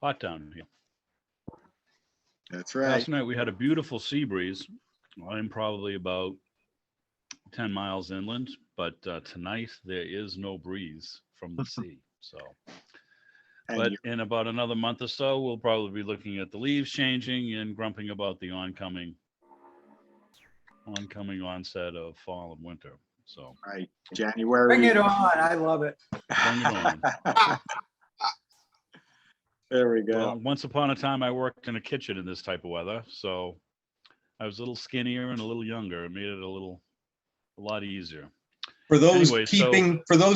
hot down here. That's right. Last night we had a beautiful sea breeze. I'm probably about 10 miles inland, but tonight there is no breeze from the sea. So, And but in about another month or so, we'll probably be looking at the leaves changing and grumping about the oncoming onset of fall and winter. So, right, January. Bring it on. I love it. bring it on. There we go. Well, once upon a time, I worked in a kitchen in this type of weather, so I was a little skinnier and a little younger. It made it a lot easier. For those Anyway,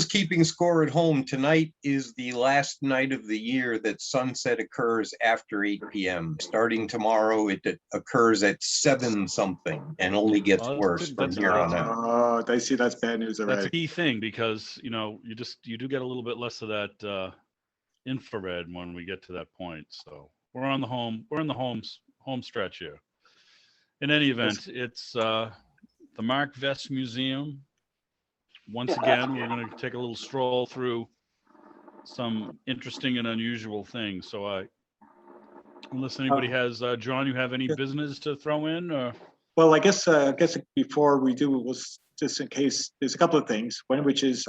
keeping score at home, tonight is the last night of the year that sunset occurs after 8 p.m. Starting tomorrow, it occurs at 7 something and only gets worse from that's here on out. Oh, they see that's bad news already. That's a key thing because you do get a little bit less of that infrared when we get to that point. So we're in the home stretch here. In any event, it's the Mark Vess Museum. Once again, we're going to take a little stroll through some interesting and unusual things. So unless anybody has, John, you have any business to throw in? Or? Well, I guess before we do, we'll just in case, there's a couple of things. One of which is,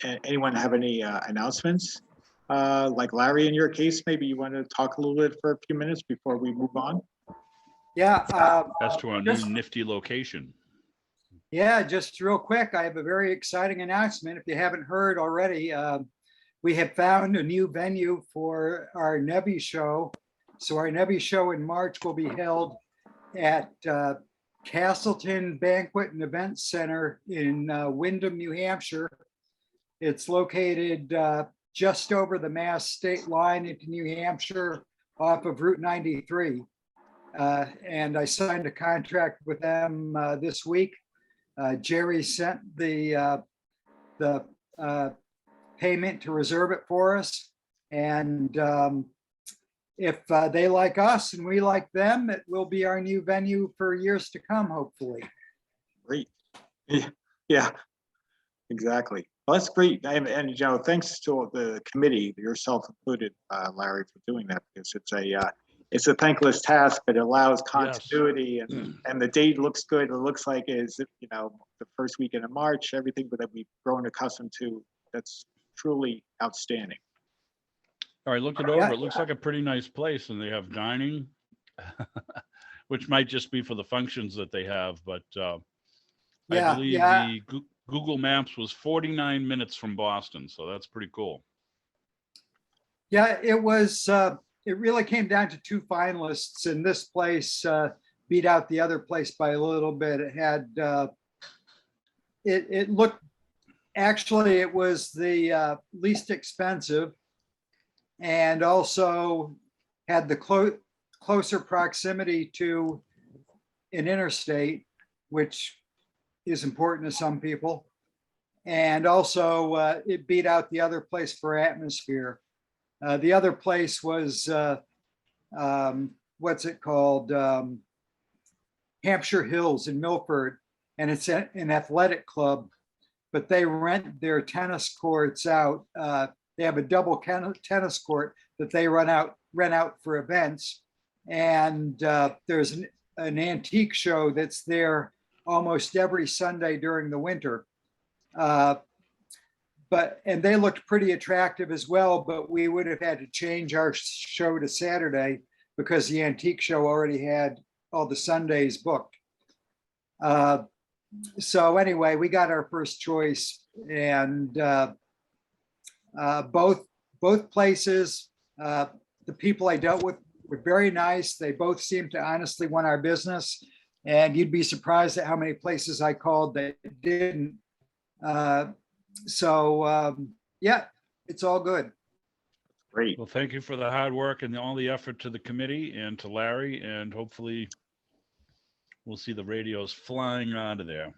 anyone have any announcements? Like Larry, in your case, maybe you want to talk a little bit for a few minutes before we move on? Yeah. As to our new nifty location. Yeah, just real quick, I have a very exciting announcement. If you haven't heard already, we have found a new venue for our Nebby show. So our Nebby show in March will be held at Castleton Banquet and Events Center in Windham, New Hampshire. It's located just over the Mass state line into New Hampshire off of Route 93. And I signed a contract with them this week. Jerry sent the payment to reserve it for us. And if they like us and we like them, it will be our new venue for years to come, hopefully. Great. Yeah, exactly. Well, that's great. And thanks to the committee, yourself included, Larry, for doing that, because it's a thankless task, but it allows continuity. Yes. And the date looks good. It looks like is the first weekend of March. Everything that we've grown accustomed to. That's truly outstanding. All right, looked it over. It looks like a pretty nice place, and they have dining, which might just be for the functions that they have. But I believe the Google Maps was 49 minutes from Boston, so that's pretty cool. Yeah, it was. It really came down to 2 finalists, and this place beat out the other place by a little bit. It had, it looked, actually it was the least expensive, and also had the closer proximity to an interstate, which is important to some people. And also it beat out the other place for atmosphere. The other place was, what's it called? Hampshire Hills in Milford, and it's an athletic club, but they rent their tennis courts out. They have a double tennis court that they rent out for events. And there's an antique show that's there almost every Sunday during the winter. And they looked pretty attractive as well, but we would have had to change our show to Saturday because the antique show already had all the Sundays booked. So anyway, we got our first choice, and both places, the people I dealt with were very nice. They both seemed to honestly want our business, and you'd be surprised at how many places I called that didn't. Yeah, it's all good. Great. Well, thank you for the hard work and all the effort to the committee and to Larry, and hopefully we'll see the radios flying out of there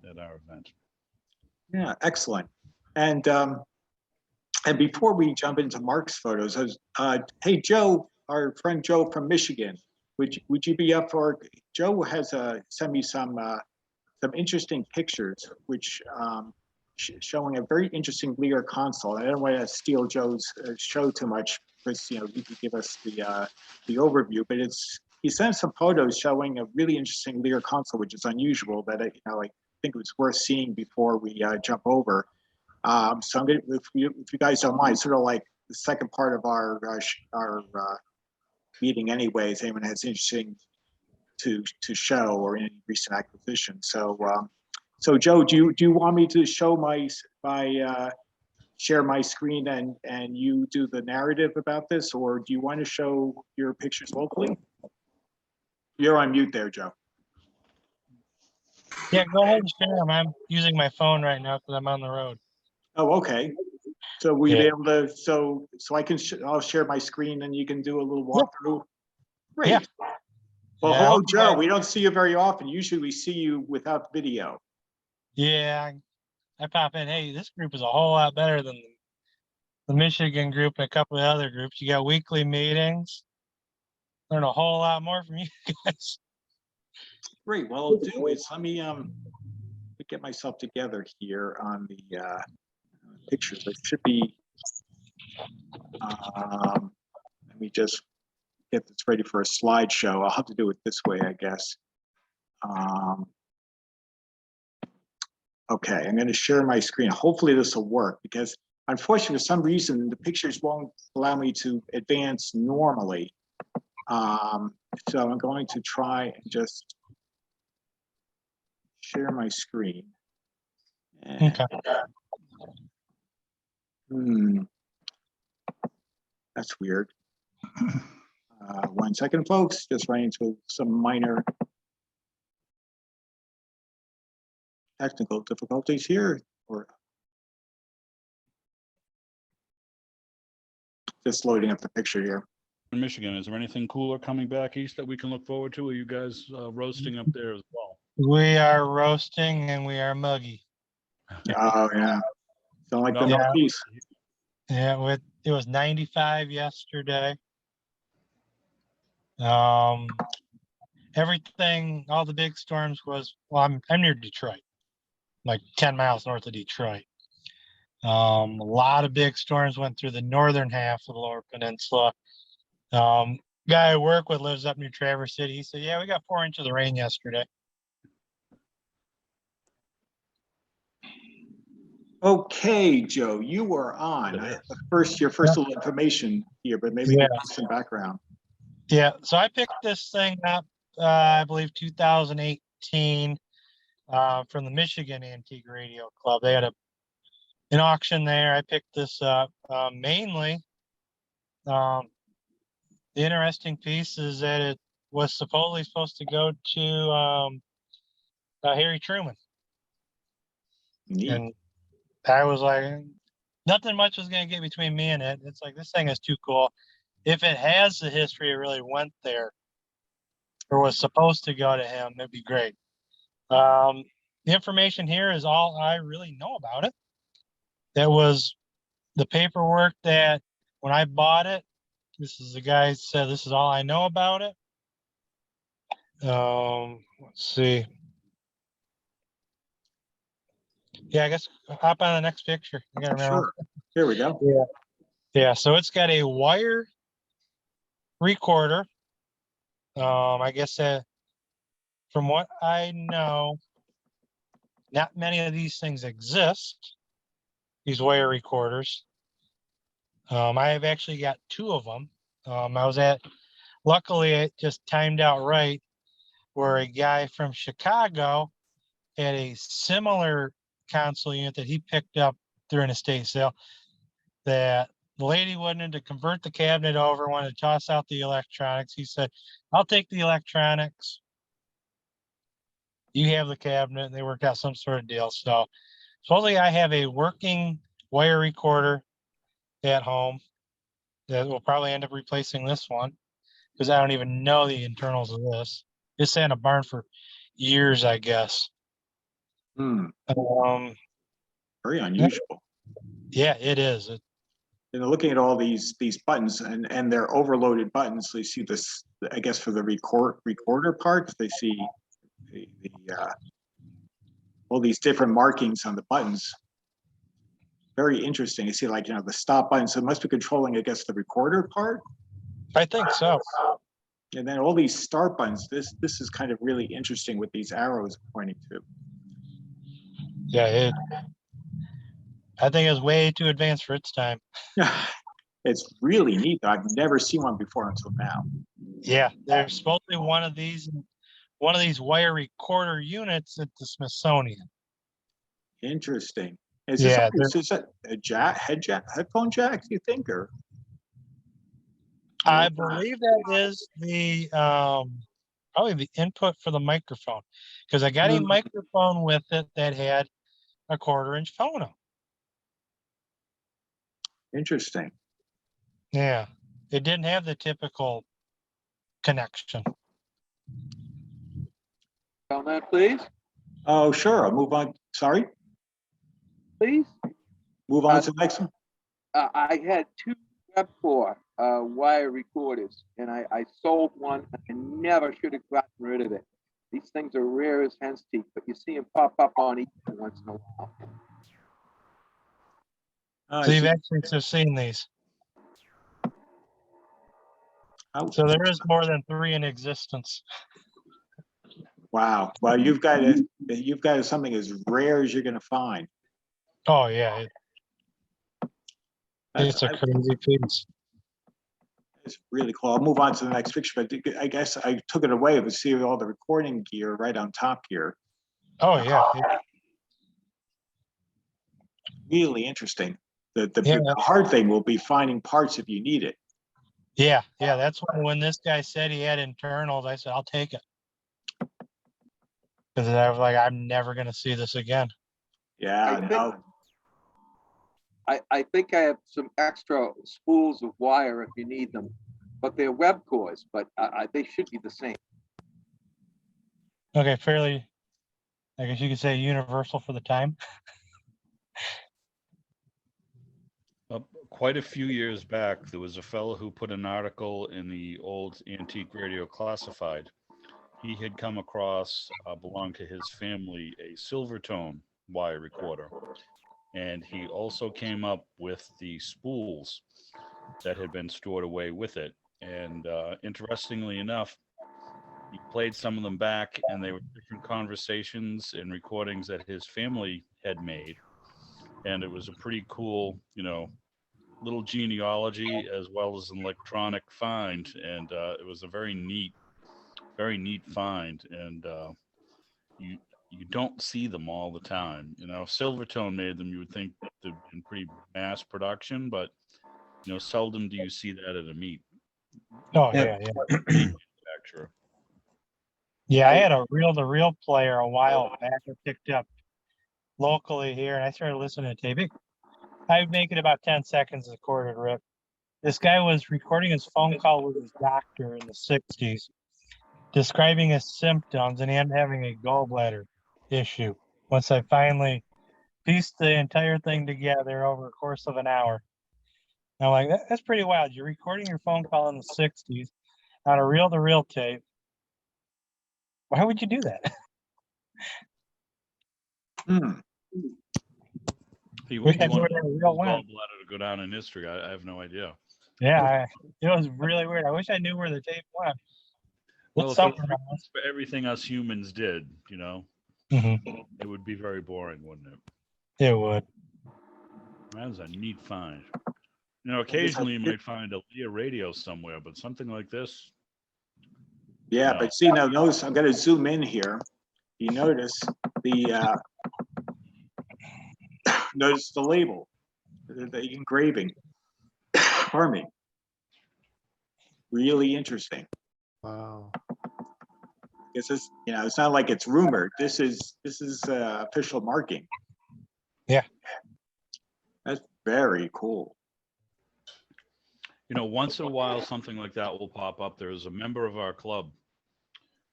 at our event. Yeah, excellent. And before we jump into Mark's photos, hey Joe, our friend Joe from Michigan, would you be up for? Joe has sent me some interesting pictures, which showing a very interesting Lear console. I don't want to steal Joe's show too much, Chris, you could give us the overview, but he sent some photos showing a really interesting Lear console, which is unusual, that I think it was worth seeing before we jump over. So I'm gonna, if you guys don't mind, sort of like the second part of our meeting, anyways. Anyone has interesting to show or any recent acquisition. So, so Joe, do you want me to show share my screen and you do the narrative about this, or do you want to show your pictures locally? You're on mute there, Joe. Yeah, go ahead and share them. I'm using my phone right now because I'm on the road. Oh, okay. So will you be Yeah. able to, so I can, I'll share my screen and you can do a little walkthrough? Great. Yeah. Well, Yeah, I hello, hope you Joe. guys- We don't see you very often. Usually we see you without video. Yeah, I pop in. Hey, this group is a whole lot better than the Michigan group and a couple of other groups. You got weekly meetings. Learn a whole lot more from you guys. Great. Well, I'll do is let me get myself together here on the pictures. It should be, let me just get this ready for a slideshow. I'll have to do it this way, I guess. Okay, I'm going to share my screen. Hopefully this will work, because unfortunately, for some reason, the pictures won't allow me to advance normally. So I'm going to try and just share my screen. And, Okay. That's weird. 1 second, folks. Just running into some minor technical difficulties here, or just loading up the picture here. In Michigan, is there anything cooler coming back east that we can look forward to? Are you guys roasting up there as well? We are roasting and we are muggy. Oh yeah, don't like the No. Northeast. Yeah, it was 95 yesterday. Everything, all the big storms was, well, I'm near Detroit, like 10 miles north of Detroit. A lot of big storms went through the northern half of the Lower Peninsula. Guy I work with lives up near Traverse City. He said, yeah, we got 4 inches of rain yesterday. Okay, Joe, you were on. Your first little information here, but maybe give us some background. Yeah, so I picked this thing up, I believe 2018, from the Michigan Antique Radio Club. They had an auction there. I picked this up mainly. The interesting piece is that it was supposedly supposed to go to Harry Truman. Neat. And I was like, nothing much was going to get between me and it. It's like, this thing is too cool. If it has the history, it really went there or was supposed to go to him, it'd be great. The information here is all I really know about it. That was the paperwork that when I bought it, this is the guy who said, this is all I know about it. Let's see. Yeah, I guess hop on the next picture. I gotta remember. Sure. Here we go. Yeah, so it's got a wire recorder. I guess from what I know, not many of these things exist, these wire recorders. I have actually got 2 of them. Luckily it just timed out right, where a guy from Chicago had a similar console unit that he picked up during an estate sale, that the lady wanted to convert the cabinet over, wanted to toss out the electronics. He said, I'll take the electronics. You have the cabinet, and they worked out some sort of deal. So supposedly I have a working wire recorder at home that will probably end up replacing this one, because I don't even know the internals of this. It's sat in a barn for years, I guess. Very unusual. Yeah, it is. And looking at all these buttons and they're overloaded buttons, they see this, I guess, for the recorder parts, they see the all these different markings on the buttons. very interesting. You see, like, the stop button, so it must be controlling, I guess, the recorder part. I think so. And then all these start buttons, this is kind of really interesting with these arrows pointing to. Yeah, I think it's way too advanced for its time. It's really neat. I've never seen one before until now. Yeah, there's supposed to be one of these wire recorder units at the Smithsonian. Interesting. Is Yeah, this a headphone jack, do you think, or? I believe that is the probably the input for the microphone, because I got a microphone with it that had a 1/4-inch phono. Interesting. Yeah, it didn't have the typical connection. Comment, please, Oh, sure. I'll move on. Sorry. please. Move on to the next one. I had 2 Webcore wire recorders, and I sold one. I never should have gotten rid of it. These things are rare as hen's teeth, but you see them pop up on each once in a while. So you've actually seen these. So there is more than 3 in existence. Wow. Well, you've got something as rare as you're going to find. Oh yeah, it's a crazy piece. It's really cool. I'll move on to the next picture, but I guess I took it away to see all the recording gear right on top here. Oh yeah. Really interesting. The hard thing will be finding parts if you need it. Yeah, that's when this guy said he had internals, I said, I'll take it. Because I was like, I'm never going to see this again. Yeah, no. I think I have some extra spools of wire if you need them, but they're web cores, but they should be the same. Okay, fairly, I guess you could say universal for the time. Quite a few years back, there was a fellow who put an article in the old Antique Radio Classified. He had come across, belonged to his family, a Silvertone wire recorder. And he also came up with the spools that had been stored away with it. And interestingly enough, he played some of them back, and they were different conversations and recordings that his family had made. And it was a pretty cool, little genealogy as well as an electronic find. And it was a very neat find. And you don't see them all the time. If Silvertone made them, you would think they'd been pretty mass production, but seldom do you see that at a meet. Oh yeah. Manufacturer. Yeah, I had a reel-to-reel player a while back I picked up locally here, and I started listening to tape. I'd make it about 10 seconds of recorded rip. This guy was recording his phone call with his doctor in the 60s, describing his symptoms, and he ended up having a gallbladder issue. Once I finally pieced the entire thing together over the course of an hour. And I'm like, that's pretty wild. You're recording your phone call in the 60s on a reel-to-reel tape. Why would you do that? He Wish I wanted knew where that reel went. gallbladder to go down in history. I have no idea. Yeah, it was really weird. I wish I knew where the tape went. Well, It's if it something was else. for everything us humans did, Mhm. it would be very boring, wouldn't it? It would. That was a neat find. Occasionally you might find a Lear radio somewhere, but something like this. Yeah, No. but see, now notice, I'm going to zoom in here. You notice the label, the engraving. Pardon me. Really interesting. Wow. It's just, it's not like it's rumored. This is official marking. Yeah. That's very cool. Once in a while, something like that will pop up. There's a member of our club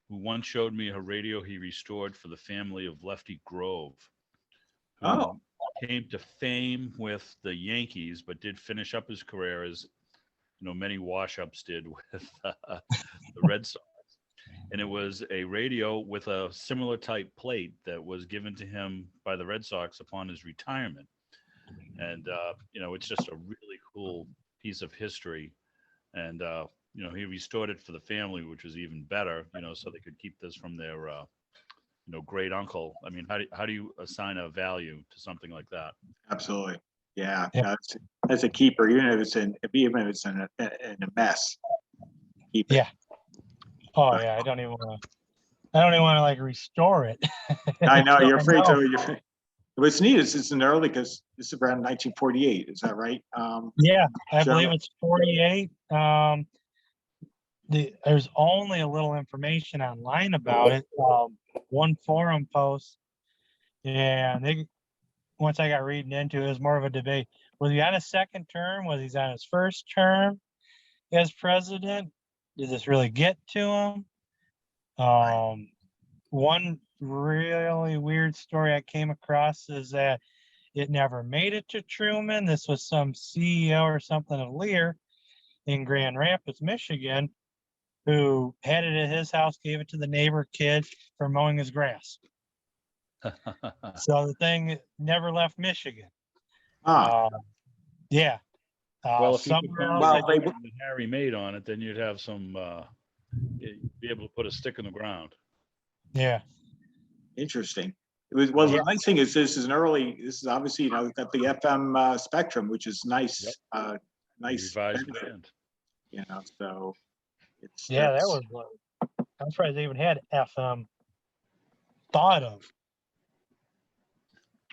who once showed me a radio he restored for the family of Lefty Grove, who came to fame with the Yankees, but did finish up his career as, many wash-ups did with the Red Sox. And it was a radio with a similar type plate that was given to him by the Red Sox upon his retirement. And it's just a really cool piece of history. And he restored it for the family, which was even better. So they could keep this from their great uncle. I mean, how do you assign a value to something like that? Absolutely. Yeah, Yeah. that's a keeper, even if it's in a mess. Keep it. Yeah. Oh yeah, I don't even want to like restore it. I know, you're afraid know. to. What's neat is it's an early, because this is around 1948. Is that right? Yeah, I Sure. believe it's 48. There's only a little information online about it. One forum post, and once I got reading into it, it was more of a debate. Was he on his second term? Was he on his first term as president? Did this really get to him? One really weird story I came across is that it never made it to Truman. This was some CEO or something of Lear in Grand Rapids, Michigan, who had it at his house, gave it to the neighbor kid for mowing his grass. So the thing never left Michigan. Ah, Yeah. Well, if you could Somewhere find else, Well, the they- picture that Harry made on it, then you'd have some, you'd be able to put a stick in the ground. yeah. interesting. Well, the nice thing is this is obviously, we've got the FM spectrum, which is nice, Yep. nice Revised benefit, band. so it's. Yeah, that that's- was, I'm surprised they even had FM thought of.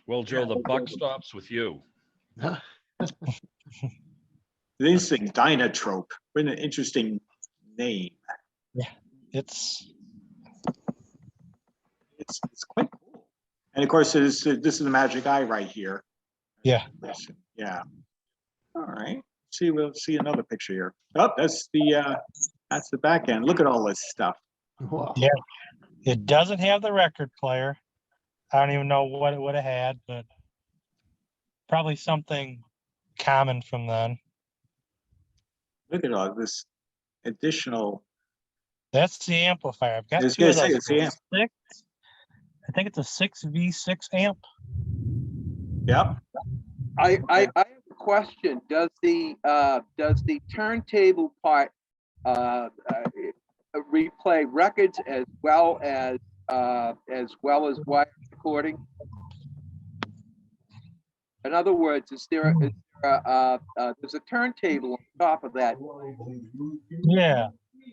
Well, Joe, the buck stops with you. This thing, Dynatrope, what an interesting name. It's, It's quite cool. And of course, this is the magic eye right here. yeah. Yeah. All right. We'll see another picture here. Oh, that's the back end. Look at all this stuff. Wow. Yeah. It doesn't have the record player. I don't even know what it would have had, but probably something common from then. Look at all this additional. That's the amplifier. I've got I was two of gonna say, those. it's the amp. I think it's a 6V6 amp. Yep. I have a question. Does the turntable part replay records as well as wire recording? In other words, there's a turntable on top of that, Yeah,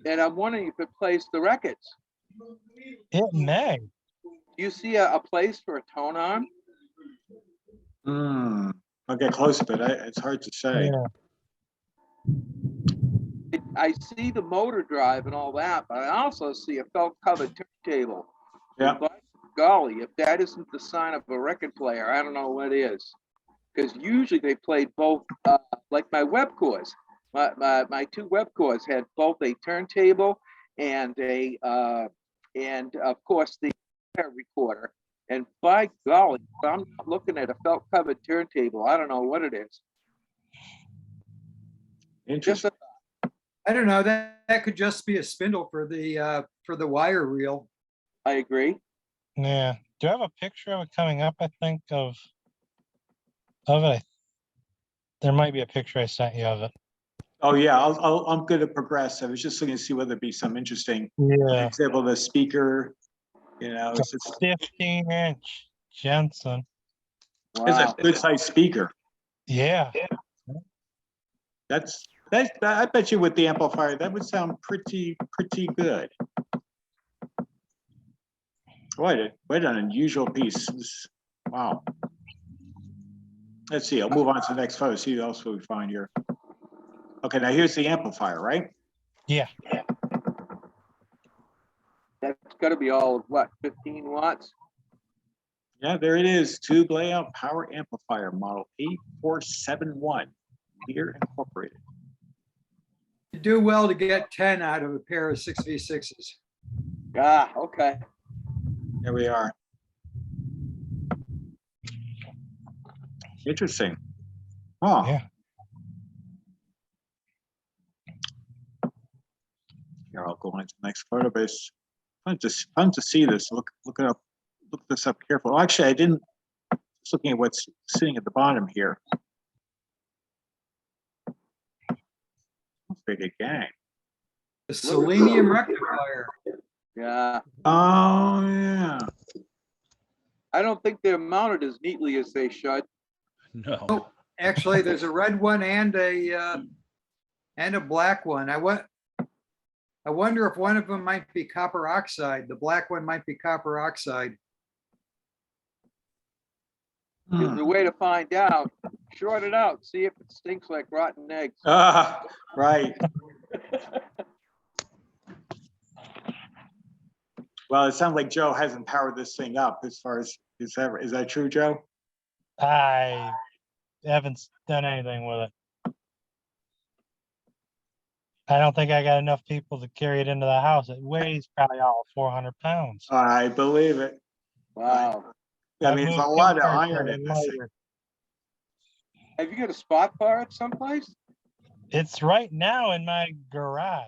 and I'm wondering if it plays the records. it may. Do you see a place for a tone arm? I'll get close, but it's hard to say. Yeah. I see the motor drive and all that, but I also see a felt covered turntable. Yeah. By golly, if that isn't the sign of a record player, I don't know what is. Because usually they played both, like my web cores. My two web cores had both a turntable and and of course the recorder. And by golly, if I'm not looking at a felt covered turntable, I don't know what it is. Interesting. I don't know, that could just be a spindle for the wire reel. I agree. Yeah. Do I have a picture of it coming up? I think of it. There might be a picture I sent you of it. Oh yeah, I'm good to progress. I was just looking to see whether there'd be some interesting. Yeah. Example, the speaker. It's just 15-inch Jensen. it's a Wow. good sized speaker. Yeah. That's I bet you with the amplifier that would sound pretty good. What an unusual piece. Wow. Let's see. I'll move on to the next photo. See what else we find here. Okay, now here's the amplifier, right? Yeah. That's got to be all of what, 15 watts? Yeah, there it is. Tube layout power amplifier model 8471. Lear Incorporated. You do well to get 10 out of a pair of 6V6s. Ah, okay. There we are. Interesting. Oh. Yeah. Here, I'll go on to the next photo base. Fun to see this. Look it up. Look this up carefully. Actually, I didn't Just looking at what's sitting at the bottom here. Big a gang. The selenium rectifier. Yeah, Oh, yeah. I don't think they're mounted as neatly as they should. No. Actually, there's a red one and a black one. I wonder if one of them might be copper oxide. The black one might be copper oxide. The way to find out, short it out, see if it stinks like rotten eggs. Ah, right. Well, it sounds like Joe hasn't powered this thing up as far as is that true, Joe? I haven't done anything with it. I don't think I got enough people to carry it into the house. It weighs probably all 400 pounds. I believe it. Wow. I I've mean, it's a moved lot of parts iron that in are this thing. lighter. Have you got a spot for it someplace? It's right now in my garage.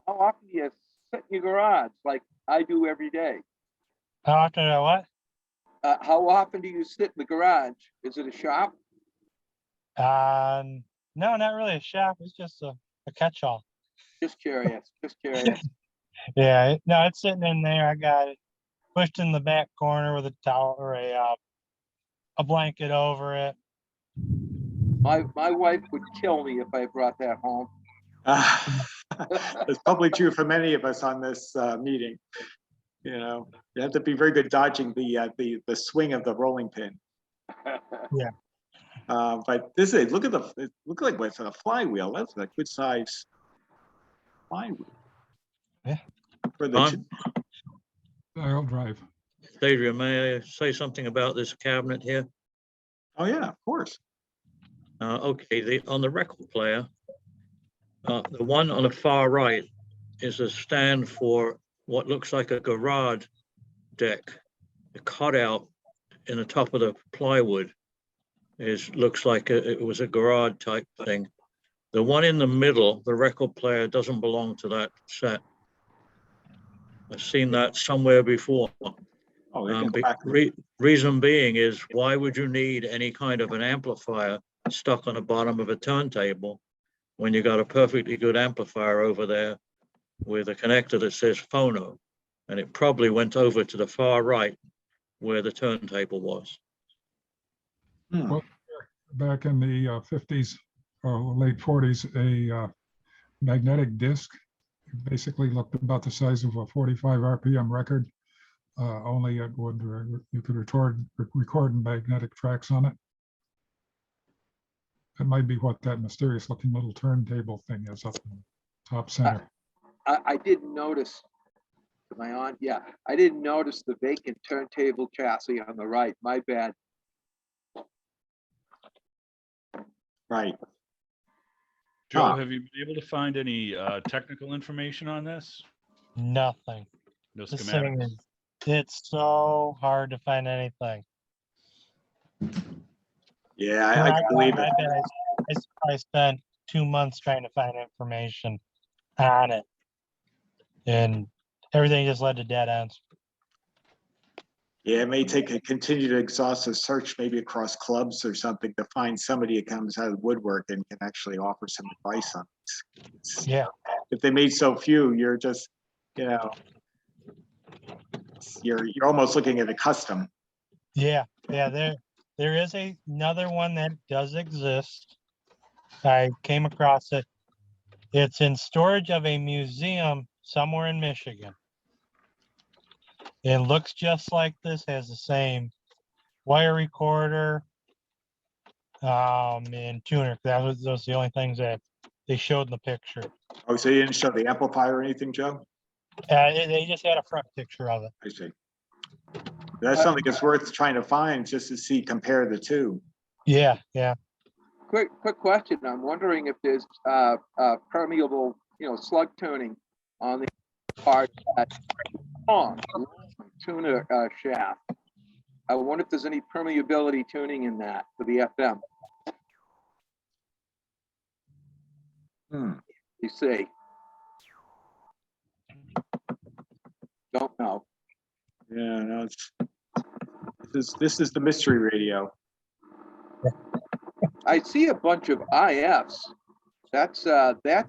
How often do you sit in your garage like I do every day? How often do I what? How often do you sit in the garage? Is it a shop? No, not really a shop. It's just a catch-all. Just curious, just curious. Yeah, no, it's sitting in there. I got it pushed in the back corner with a towel or a blanket over it. My wife would kill me if I brought that home. It's probably true for many of us on this meeting. You know, you have to be very good dodging the swing of the rolling pin. Yeah. But this is look like what's a flywheel. That's a good size flywheel. Yeah. For the Dial drive. Adrian, may I say something about this cabinet here? oh yeah, of course. Okay, on the record player, the one on the far right is a stand for what looks like a garage deck. The cutout in the top of the plywood looks like it was a garage type thing. The one in the middle, the record player, doesn't belong to that set. I've seen that somewhere before. Oh, they can crack Reason being is, why would you need any kind of an amplifier stuck on the bottom of a turntable when you got a perfectly good amplifier over there with a connector that says phono? And it probably went over to the far right where the turntable was. Well, back in the 50s or late 40s, a magnetic disc basically looked about the size of a 45 RPM record. Only it would you could record magnetic tracks on it. That might be what that mysterious looking little turntable thing is up in the top center. I didn't notice. Am I on? Yeah, I didn't notice the vacant turntable chassis on the right. My bad. right. Joe, Huh. have you been able to find any technical information on this? Nothing. No This thing schematics. is, it's so hard to find anything. Yeah, I believe it. I spent 2 months trying to find information on it, and everything just led to dead ends. Yeah, it may take a continued exhaustive search, maybe across clubs or something, to find somebody that comes out of the woodwork and can actually offer some advice on this. Yeah. If they made so few, you're just, you know, you're almost looking at a custom. Yeah, there is another one that does exist. I came across it. It's in storage of a museum somewhere in Michigan. It looks just like this, has the same wire recorder, and tuner. Those are the only things that they showed in the picture. Oh, so you didn't show the amplifier or anything, Joe? They just had a front picture of it. I see. That's something that's worth trying to find just to see, compare the two. Yeah. Quick question. I'm wondering if there's permeable, slug tuning on the part that long tuner shaft. I wonder if there's any permeability tuning in that for the FM. You see? Don't know. Yeah, no, it's This is the mystery radio. I see a bunch of IFs. That's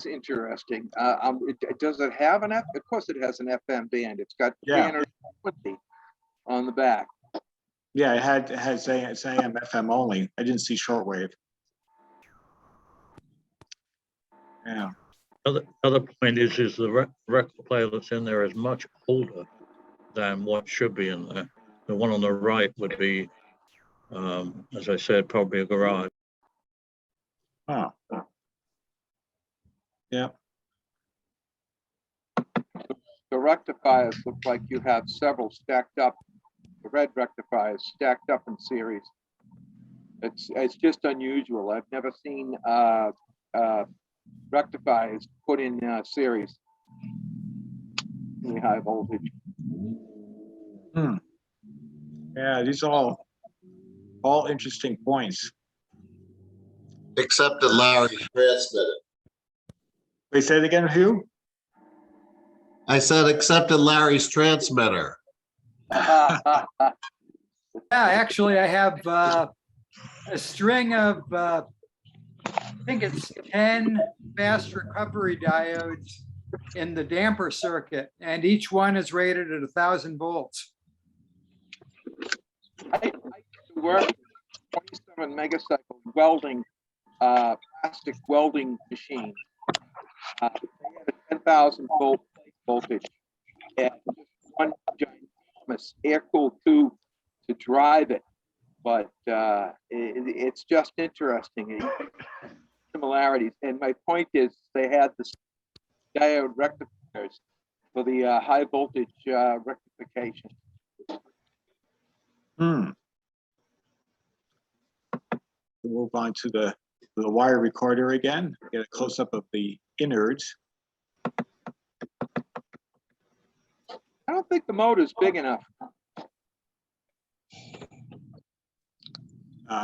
interesting. Does it have an F? Of course, it has an FM band. It's got Yeah. 320 on the back. Yeah, it has AM, FM only. I didn't see shortwave. Yeah. Other point is the record player that's in there is much older than what should be in there. The one on the right would be, as I said, probably a garage. Oh. Yeah. The rectifiers look like you have several stacked up. The red rectifiers stacked up in series. It's just unusual. I've never seen rectifiers put in series. Really high voltage. Yeah, these are all interesting points. Except that Larry transmitted. Wait, say it again, Hugh? I said, except that Larry's transmitter. Yeah, actually, I have a string of, I think it's 10 fast recovery diodes in the damper circuit, and each one is rated at 1,000 volts. I used to work with 27 megacycle welding, plastic welding machine. They had a 10,000 volt voltage and just one ginormous air-cooled tube to drive it. But it's just interesting, similarities. And my point is, they had the diode rectifiers for the high voltage rectification. We'll move on to the wire recorder again. Get a close up of the innards. I don't think the motor's big enough.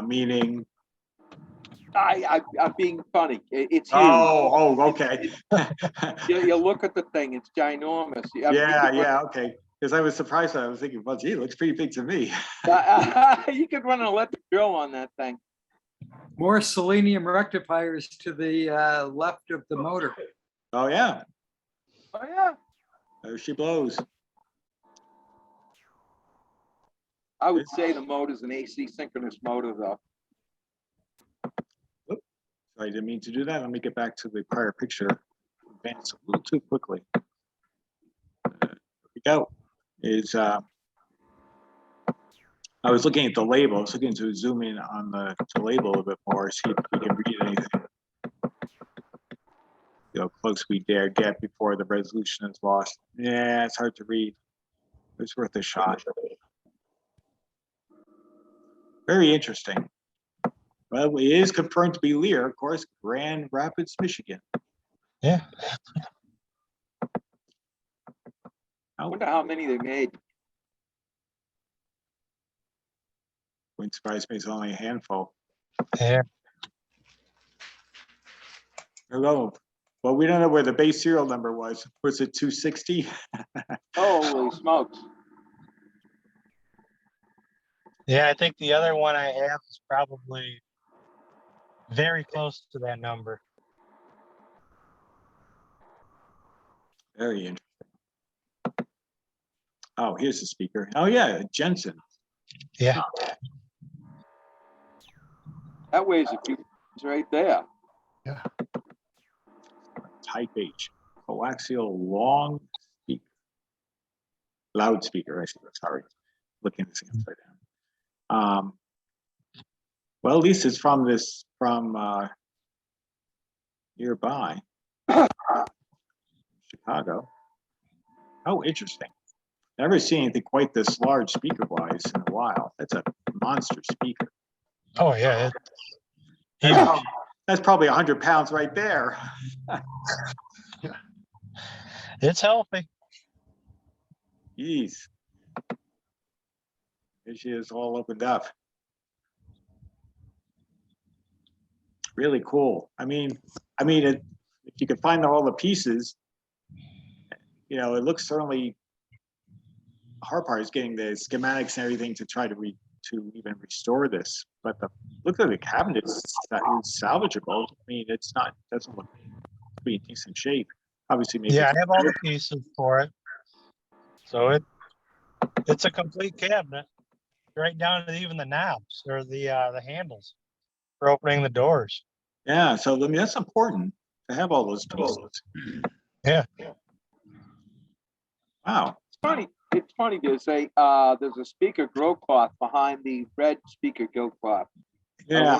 Meaning. I'm being funny. It's huge. Oh, okay. You look at the thing; it's ginormous. Yeah, okay. Because I was surprised. I was thinking, well, gee, it looks pretty big to me. You could run an electric drill on that thing. More selenium rectifiers to the left of the motor. Oh yeah, Oh yeah. there she blows. I would say the motor's an AC synchronous motor, though. I didn't mean to do that. Let me get back to the prior picture. Advance a little too quickly. Here we go. I was looking at the label. I was looking to zoom in on the label a little bit more, see if we can read anything. See how close we dare get before the resolution is lost. Yeah, it's hard to read. It's worth a shot. Very interesting. Well, it is confirmed to be Lear, of course, Grand Rapids, Michigan. Yeah. I wonder how many they made. Wouldn't surprise me, it's only a handful. Yeah. Hello. Well, we don't know where the base serial number was. Was it 260? Holy smokes. Yeah, I think the other one I have is probably very close to that number. Very interesting. Oh, here's the speaker. Oh yeah, Jensen. Yeah. That weighs a few pounds right there. Type H. Coaxial long speaker. Loudspeaker, I see. Sorry. Looking at this upside down. Well, at least it's from nearby. Chicago. Oh, interesting. Never seen anything quite this large speaker-wise in a while. That's a monster speaker. Oh yeah. That's probably 100 pounds right there. It's healthy. Jeez. Here she is all opened up. Really cool. I mean, if you could find all the pieces, it looks certainly. Hard part is getting the schematics and everything to try to to even restore this, but look at the cabinet, it's salvageable. I mean, doesn't look to be in decent shape. Obviously, maybe. Yeah, I have all the pieces for it. So it's a complete cabinet, right down to even the knobs or the handles for opening the doors. Yeah, so I mean, that's important to have all those pieces. Yeah. Wow. It's funny. There's a speaker grow cloth behind the red speaker grow cloth. Yeah.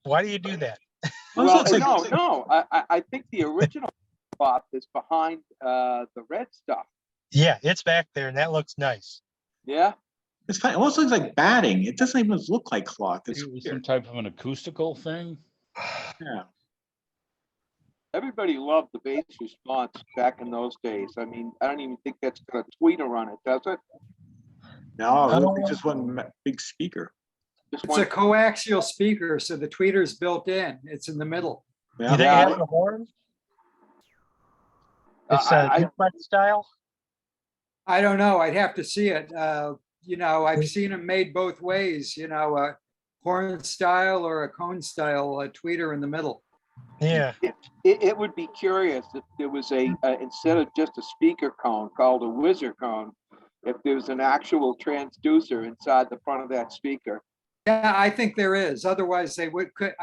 Why do you do that? Well, no. I think the original cloth is behind the red stuff. Yeah, it's back there, and that looks nice. Yeah. It's funny. It almost looks like batting. It doesn't even look like cloth. It's It was some weird. type of an acoustical thing. Yeah. Everybody loved the bass response back in those days. I mean, I don't even think that's got a tweeter on it, does it? No, it's just one big speaker. Just It's a coaxial speaker, so the tweeter's built in. It's in the middle. Yeah. You think it has a horn? It's a duplex style. I don't know. I'd have to see it. I've seen them made both ways, a horn style or a cone style tweeter in the middle. Yeah. It would be curious if there was instead of just a speaker cone called a whizzer cone, if there was an actual transducer inside the front of that speaker. Yeah, I think there is. Otherwise, I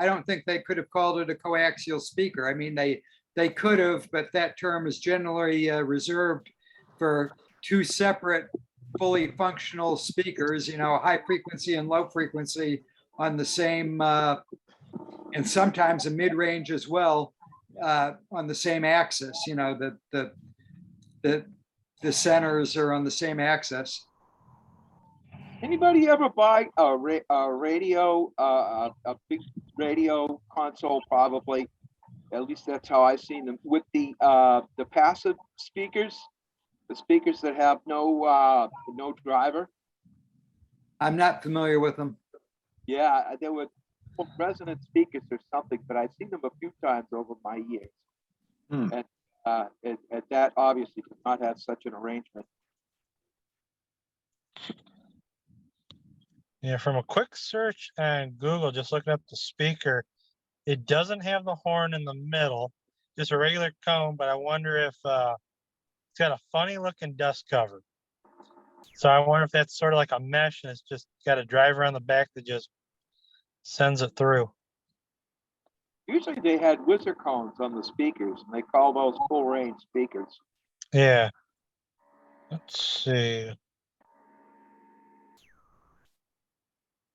don't think they could have called it a coaxial speaker. I mean, they could have, but that term is generally reserved for two separate, fully functional speakers. High frequency and low frequency on the same, and sometimes a mid-range as well, on the same axis. The centers are on the same axis. Anybody ever buy a radio, a big radio console? Probably. At least that's how I've seen them with the passive speakers, the speakers that have no driver. I'm not familiar with them. Yeah, they were resonant speakers or something, but I've seen them a few times over my years. And that obviously could not have such an arrangement. Yeah, from a quick search on Google, just looking up the speaker, it doesn't have the horn in the middle, just a regular cone, but I wonder if it's got a funny looking dust cover. So I wonder if that's sort of like a mesh and it's just got a driver on the back that just sends it through. Usually they had whizzer cones on the speakers, and they call those full range speakers. Yeah. Let's see.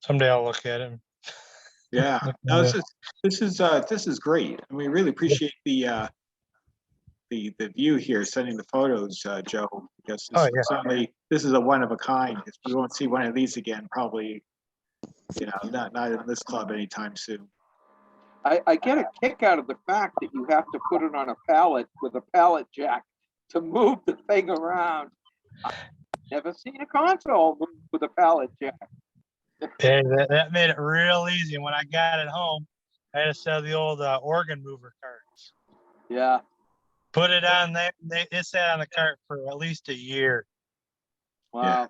Someday I'll look at it. Yeah. No, this is great. And we really appreciate the view here, sending the photos, Joe, because certainly this is a one of a kind. We won't see one of these again, probably, not in this club anytime soon. I get a kick out of the fact that you have to put it on a pallet with a pallet jack to move the thing around. I've never seen a console with a pallet jack. Hey, that made it real easy. When I got it home, I had to sell the old organ mover carts. Yeah. Put it on there. It sat on the cart for at least a year. Wow. Yeah.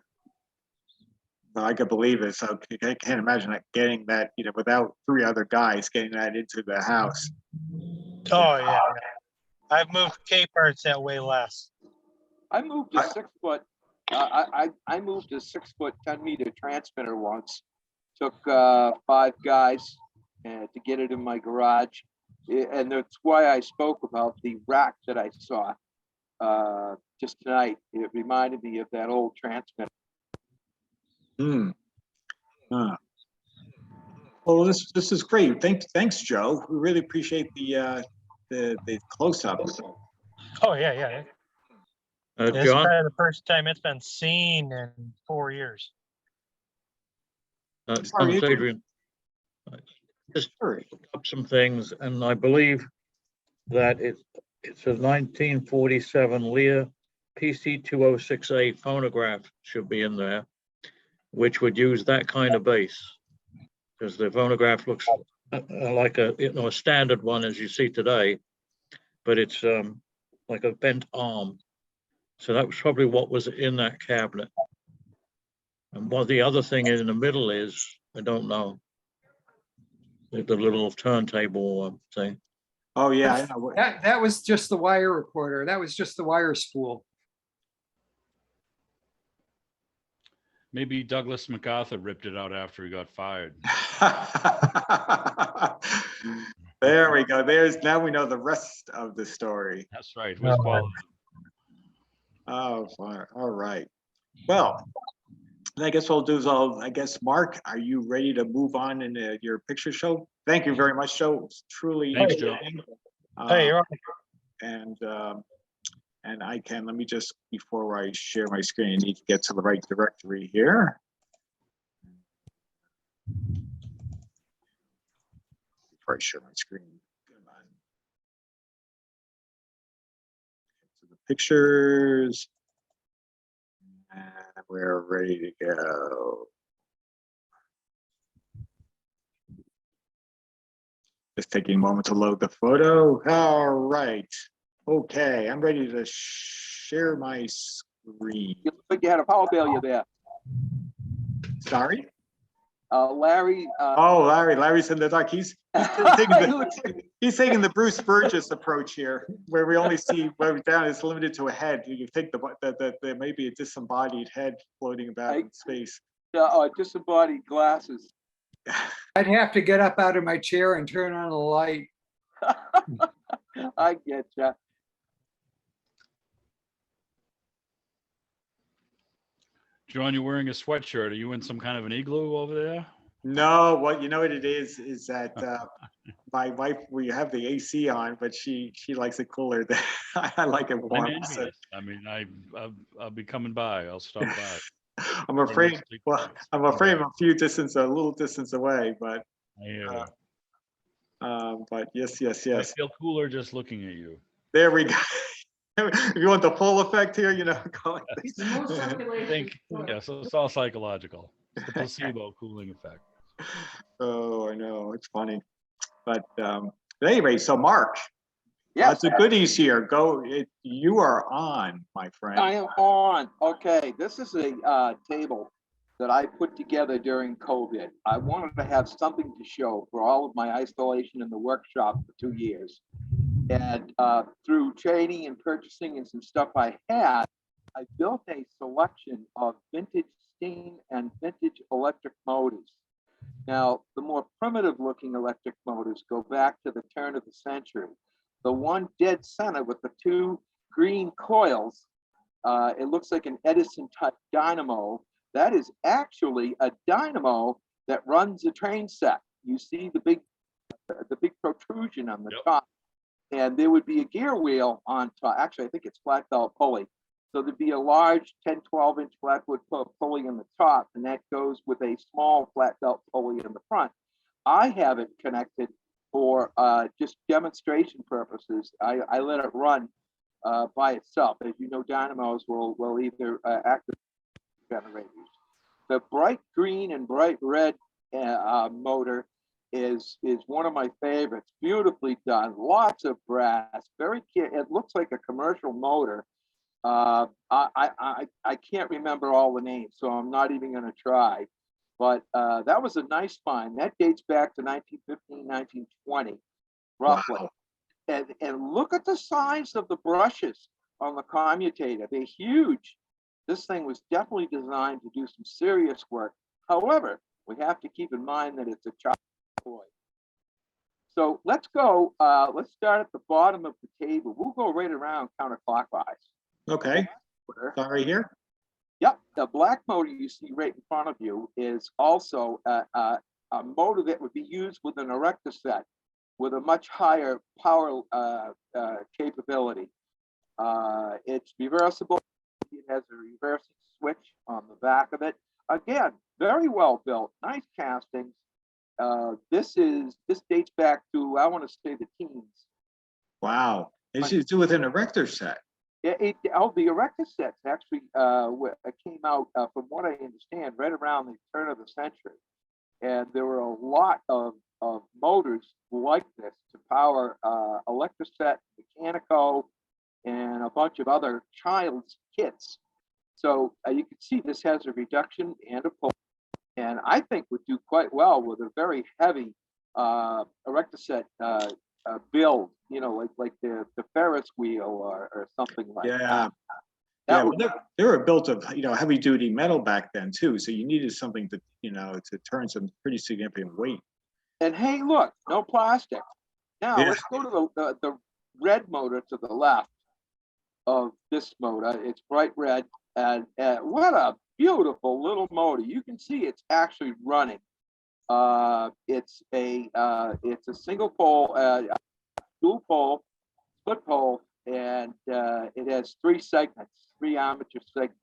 No, I could believe it. So I can't imagine getting that, without three other guys getting that into the house. Oh yeah. I've moved K parts that way less. I moved a 6 foot. I moved a 6 foot 10-meter transmitter once. Took 5 guys to get it in my garage, and that's why I spoke about the rack that I saw just tonight. It reminded me of that old transmitter. Well, this is great. Thanks, Joe. We really appreciate the close-ups. Oh yeah. It's John, probably the first time it's been seen in 4 years. Sorry, Adrian, just looked up some things, and I believe that it's a 1947 Lear PC-2068 phonograph should be in there, which would use that kind of bass, because the phonograph looks like a standard one as you see today, but it's like a bent arm. So that was probably what was in that cabinet. And what the other thing in the middle is, I don't know. The little turntable thing. Oh, yeah, I know. That was just the wire recorder. That was just the wire spool. Maybe Douglas MacArthur ripped it out after he got fired. There we go. Now we know the rest of the story. That's right. Where's Paul? Oh, fine. All right. Well, I guess what I'll do is I guess, Mark, are you ready to move on in your picture show? Thank you very much, Joe. It's truly. Thanks, Joe. Hey, you're And let me just, before I share my screen, I need to get to the right directory here. Before I share my screen. Come on. To the pictures. And we're ready to go. Just taking a moment to load the photo. All right. Okay, I'm ready to share my screen. You look like you had a power failure there. Sorry? Larry. Oh, Larry's in the dark. He's taking the Bruce Burgess approach here, where we only see where down is limited to a head. You think that there may be a disembodied head floating about in space. Disembodied glasses. I'd have to get up out of my chair and turn on the light. I get you. John, you're wearing a sweatshirt. Are you in some kind of an igloo over there? No, what it is that my wife, we have the AC on, but she likes it cooler than I like it warm. I'm envious. I mean, I'll be coming by. I'll stop by. I'm afraid I'm a little distance away, but yes. I feel cooler just looking at you. There we go. If you want the full effect here, go like this. I think, so it's all psychological. It's the placebo cooling effect. Oh, I know, it's funny. But anyway, so Mark, Yes. lots of goodies here. You are on, my friend. I am on. Okay, this is a table that I put together during COVID. I wanted to have something to show for all of my isolation in the workshop for 2 years. And through trading and purchasing and some stuff I had, I built a selection of vintage steam and vintage electric motors. Now, the more primitive looking electric motors go back to the turn of the century. The one dead center with the two green coils, it looks like an Edison type dynamo. That is actually a dynamo that runs a train set. You see the big protrusion on the top. And there would be a gear wheel on top. Actually, I think it's flat belt pulley. So there'd be a large 10, 12-inch flatwood pulley in the top, and that goes with a small flat belt pulley in the front. I have it connected for just demonstration purposes. I let it run by itself. As you know, dynamos will either activate generators. The bright green and bright red motor is one of my favorites. Beautifully done, lots of brass, it looks like a commercial motor. I can't remember all the names, so I'm not even going to try. But that was a nice find. That dates back to 1915, 1920, roughly. Wow. And look at the size of the brushes on the commutator. They're huge. This thing was definitely designed to do some serious work. However, we have to keep in mind that it's a child toy. So let's go, let's start at the bottom of the table. We'll go right around counterclockwise. Okay, right here. Yep, the black motor you see right in front of you is also a motor that would be used with an erector set with a much higher power capability. It's reversible. It has a reversing switch on the back of it. Again, very well built, nice castings. This dates back to, I want to say, the teens. Wow, it's to do with an erector set. Yeah, the erector sets actually came out, from what I understand, right around the turn of the century. And there were a lot of motors like this to power elector set, mechanico, and a bunch of other child's kits. So you can see this has a reduction and a pull, and I think would do quite well with a very heavy erector set build, you know, like the Ferris wheel or something like Yeah. that. Yeah, That well, would, they were built of, heavy duty metal back then too. So you needed something to, to turn some pretty significant weight. and hey, look, no plastic. Now Yeah. let's go to the red motor to the left of this motor. It's bright red, and what a beautiful little motor. You can see it's actually running. It's a single pole, dual pole, split pole, and it has three armature segments.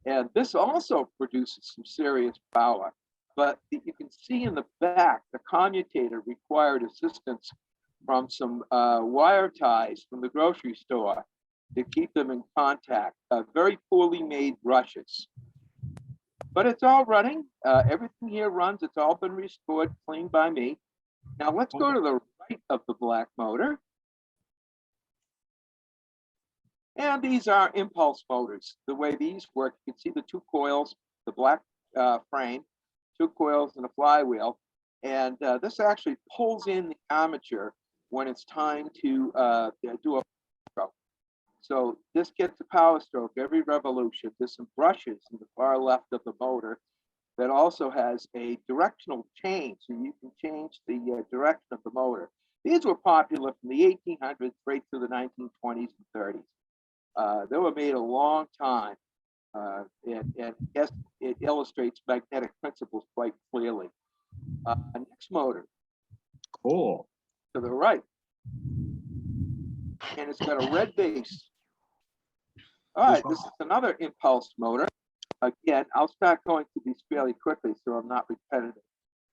And this also produces some serious power. But you can see in the back, the commutator required assistance from some wire ties from the grocery store to keep them in contact. Very poorly made brushes. But it's all running. Everything here runs. It's all been restored, cleaned by me. Now let's go to the right of the black motor. And these are impulse motors. The way these work, you can see the two coils, the black frame, two coils and a flywheel. And this actually pulls in the armature when it's time to do a stroke. So this gets a power stroke every revolution. There's some brushes in the far left of the motor that also has a directional change, so you can change the direction of the motor. These were popular from the 1800s right through the 1920s and 30s. They were made a long time, and yes, it illustrates magnetic principles quite clearly. Next motor. Cool. To the right. And it's got a red base. All right, this is another impulse motor. Again, I'll start going through these fairly quickly so I'm not repetitive.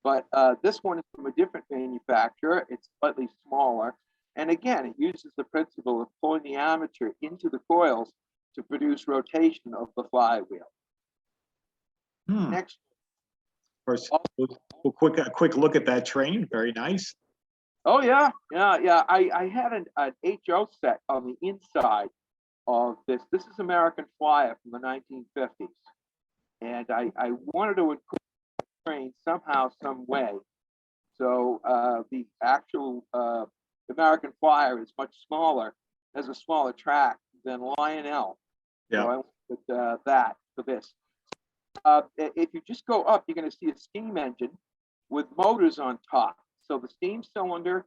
But this one is from a different manufacturer. It's slightly smaller. And again, it uses the principle of pulling the armature into the coils to produce rotation of the flywheel. Next. First, a quick look at that train. Very nice. Oh, yeah. I had an HO set on the inside of this. This is American Flyer from the 1950s. And I wanted to include the train somehow, some way. So the actual American Flyer is much smaller, has a smaller track than Lionel. Yeah. So I went with that for this. If you just go up, you're going to see a steam engine with motors on top. So the steam cylinder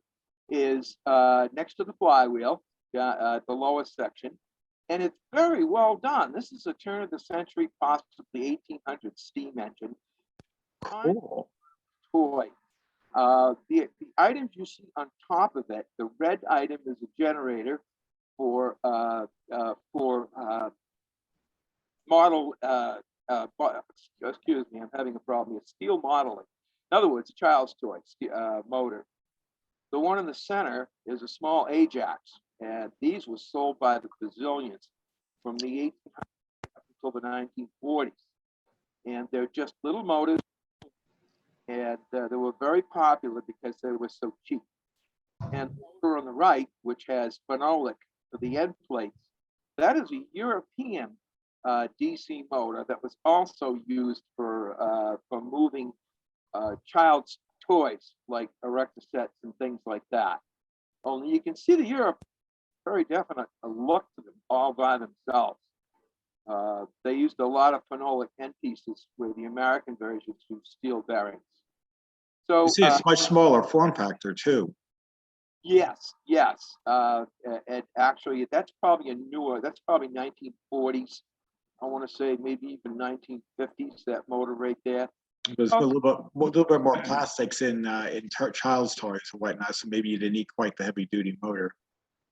is next to the flywheel, the lowest section, and it's very well done. This is a turn of the century, possibly 1800 steam engine. Cool. Toy. The items you see on top of it, the red item is a generator for model. Excuse me, I'm having a problem here. Steel modeling. In other words, a child's toy motor. The one in the center is a small Ajax, and these were sold by the bazillions from the 1800s until the 1940s. And they're just little motors, and they were very popular because they were so cheap. And the motor on the right, which has phenolic for the end plates, that is a European DC motor that was also used for moving child's toys like erector sets and things like that. Only you can see the Europe very definite look to them all by themselves. They used a lot of phenolic end pieces where the American versions use steel bearings. So You see, it's much smaller form factor too. Yes. And actually, that's probably that's probably 1940s. I want to say maybe even 1950s, that motor right there. There's a little bit more plastics in child's toys and whatnot, so maybe you didn't need quite the heavy duty motor.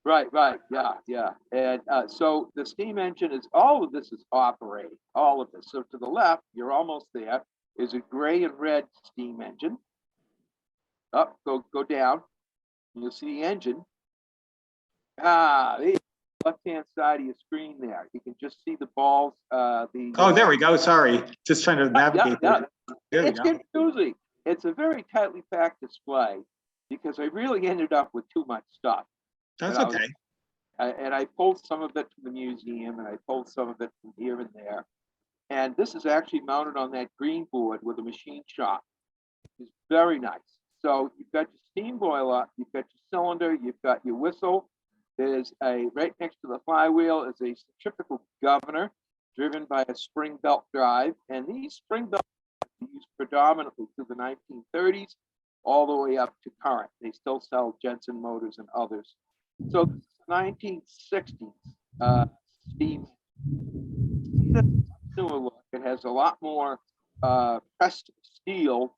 Right, yeah. And so the steam engine is, all of this is operating, all of this. So to the left, you're almost there, is a gray and red steam engine. Up, go down, you'll see the engine. The left-hand side of your screen there. You can just see the balls. Oh, there we go. Sorry, just trying to navigate. Yeah. There we It's go. confusing. It's a very tightly packed display because I really ended up with too much stuff. That's But okay. And I pulled some of it from the museum, and I pulled some of it from here and there. And this is actually mounted on that green board with a machine shop. It's very nice. So you've got your steam boiler, you've got your cylinder, you've got your whistle. There's right next to the flywheel is a centrifugal governor driven by a spring belt drive. And these spring belts are used predominantly through the 1930s all the way up to current. They still sell Jensen motors and others. So this is 1960s steam. Newer look. It has a lot more pressed steel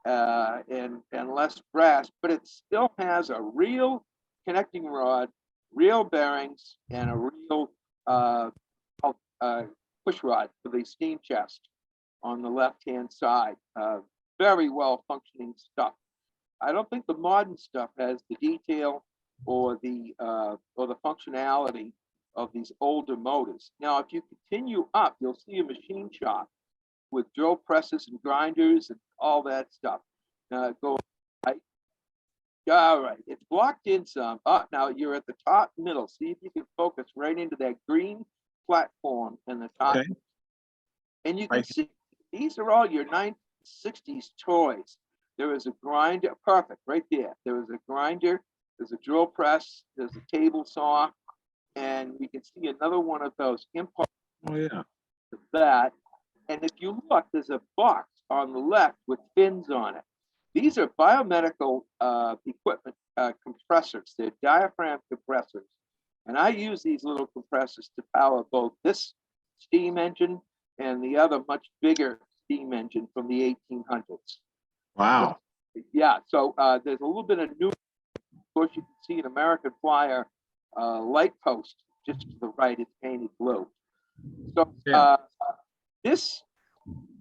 and less brass, but it still has a real connecting rod, real bearings, and a real push rod for the steam chest on the left-hand side. Very well functioning stuff. I don't think the modern stuff has the detail or the functionality of these older motors. Now, if you continue up, you'll see a machine shop with drill presses and grinders and all that stuff. Go right. All right, it's blocked in some. Now you're at the top middle. See if you can focus right into that green platform in the top. Okay. And you can see these are all your 1960s toys. There is a grinder, perfect, right there. There is a grinder, there's a drill press, there's a table saw, and we can see another one of those impulse. Oh, yeah. That. And if you look, there's a box on the left with fins on it. These are biomedical equipment compressors. They're diaphragm compressors. And I use these little compressors to power both this steam engine and the other much bigger steam engine from the 1800s. Wow. So, yeah, so there's a little bit of new. Of course, you can see an American Flyer light post just to the right. It's painted blue. So this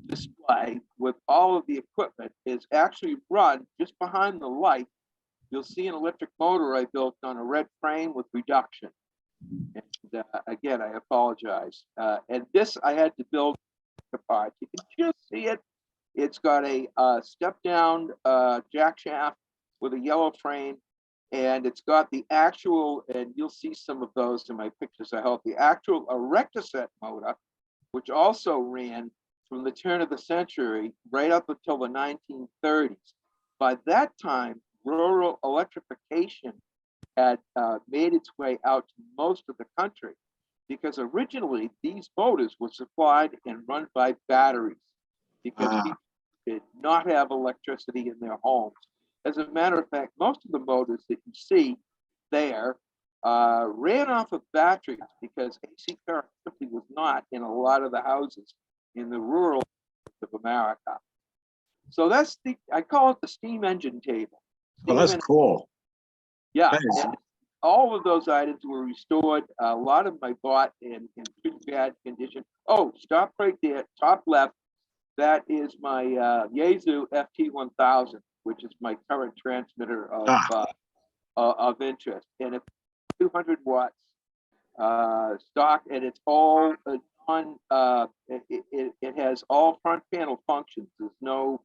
display with all of the equipment is actually run just behind the light. You'll see an electric motor I built on a red frame with reduction. And again, I apologize. And this I had to build apart. You can just see it. It's got a step down jack shaft with a yellow frame. And it's got the actual, and you'll see some of those in my pictures, I hope, the actual erectoset motor, which also ran from the turn of the century right up until the 1930s. By that time, rural electrification had made its way out to most of the country, because originally these motors were supplied and run by batteries, because people did not have electricity in their homes. As a matter of fact, most of the motors that you see there ran off of batteries, because AC current simply was not in a lot of the houses in the rural of America. So that's I call it the steam engine table. Oh, that's cool. Yeah, That is- all of those items were restored. A lot of them I bought in pretty bad condition. Oh, stop right there, top left. That is my Yaesu FT1000, which is my current transmitter of interest. And it's 200 watts stock, and it's all on. It has all front panel functions. There's no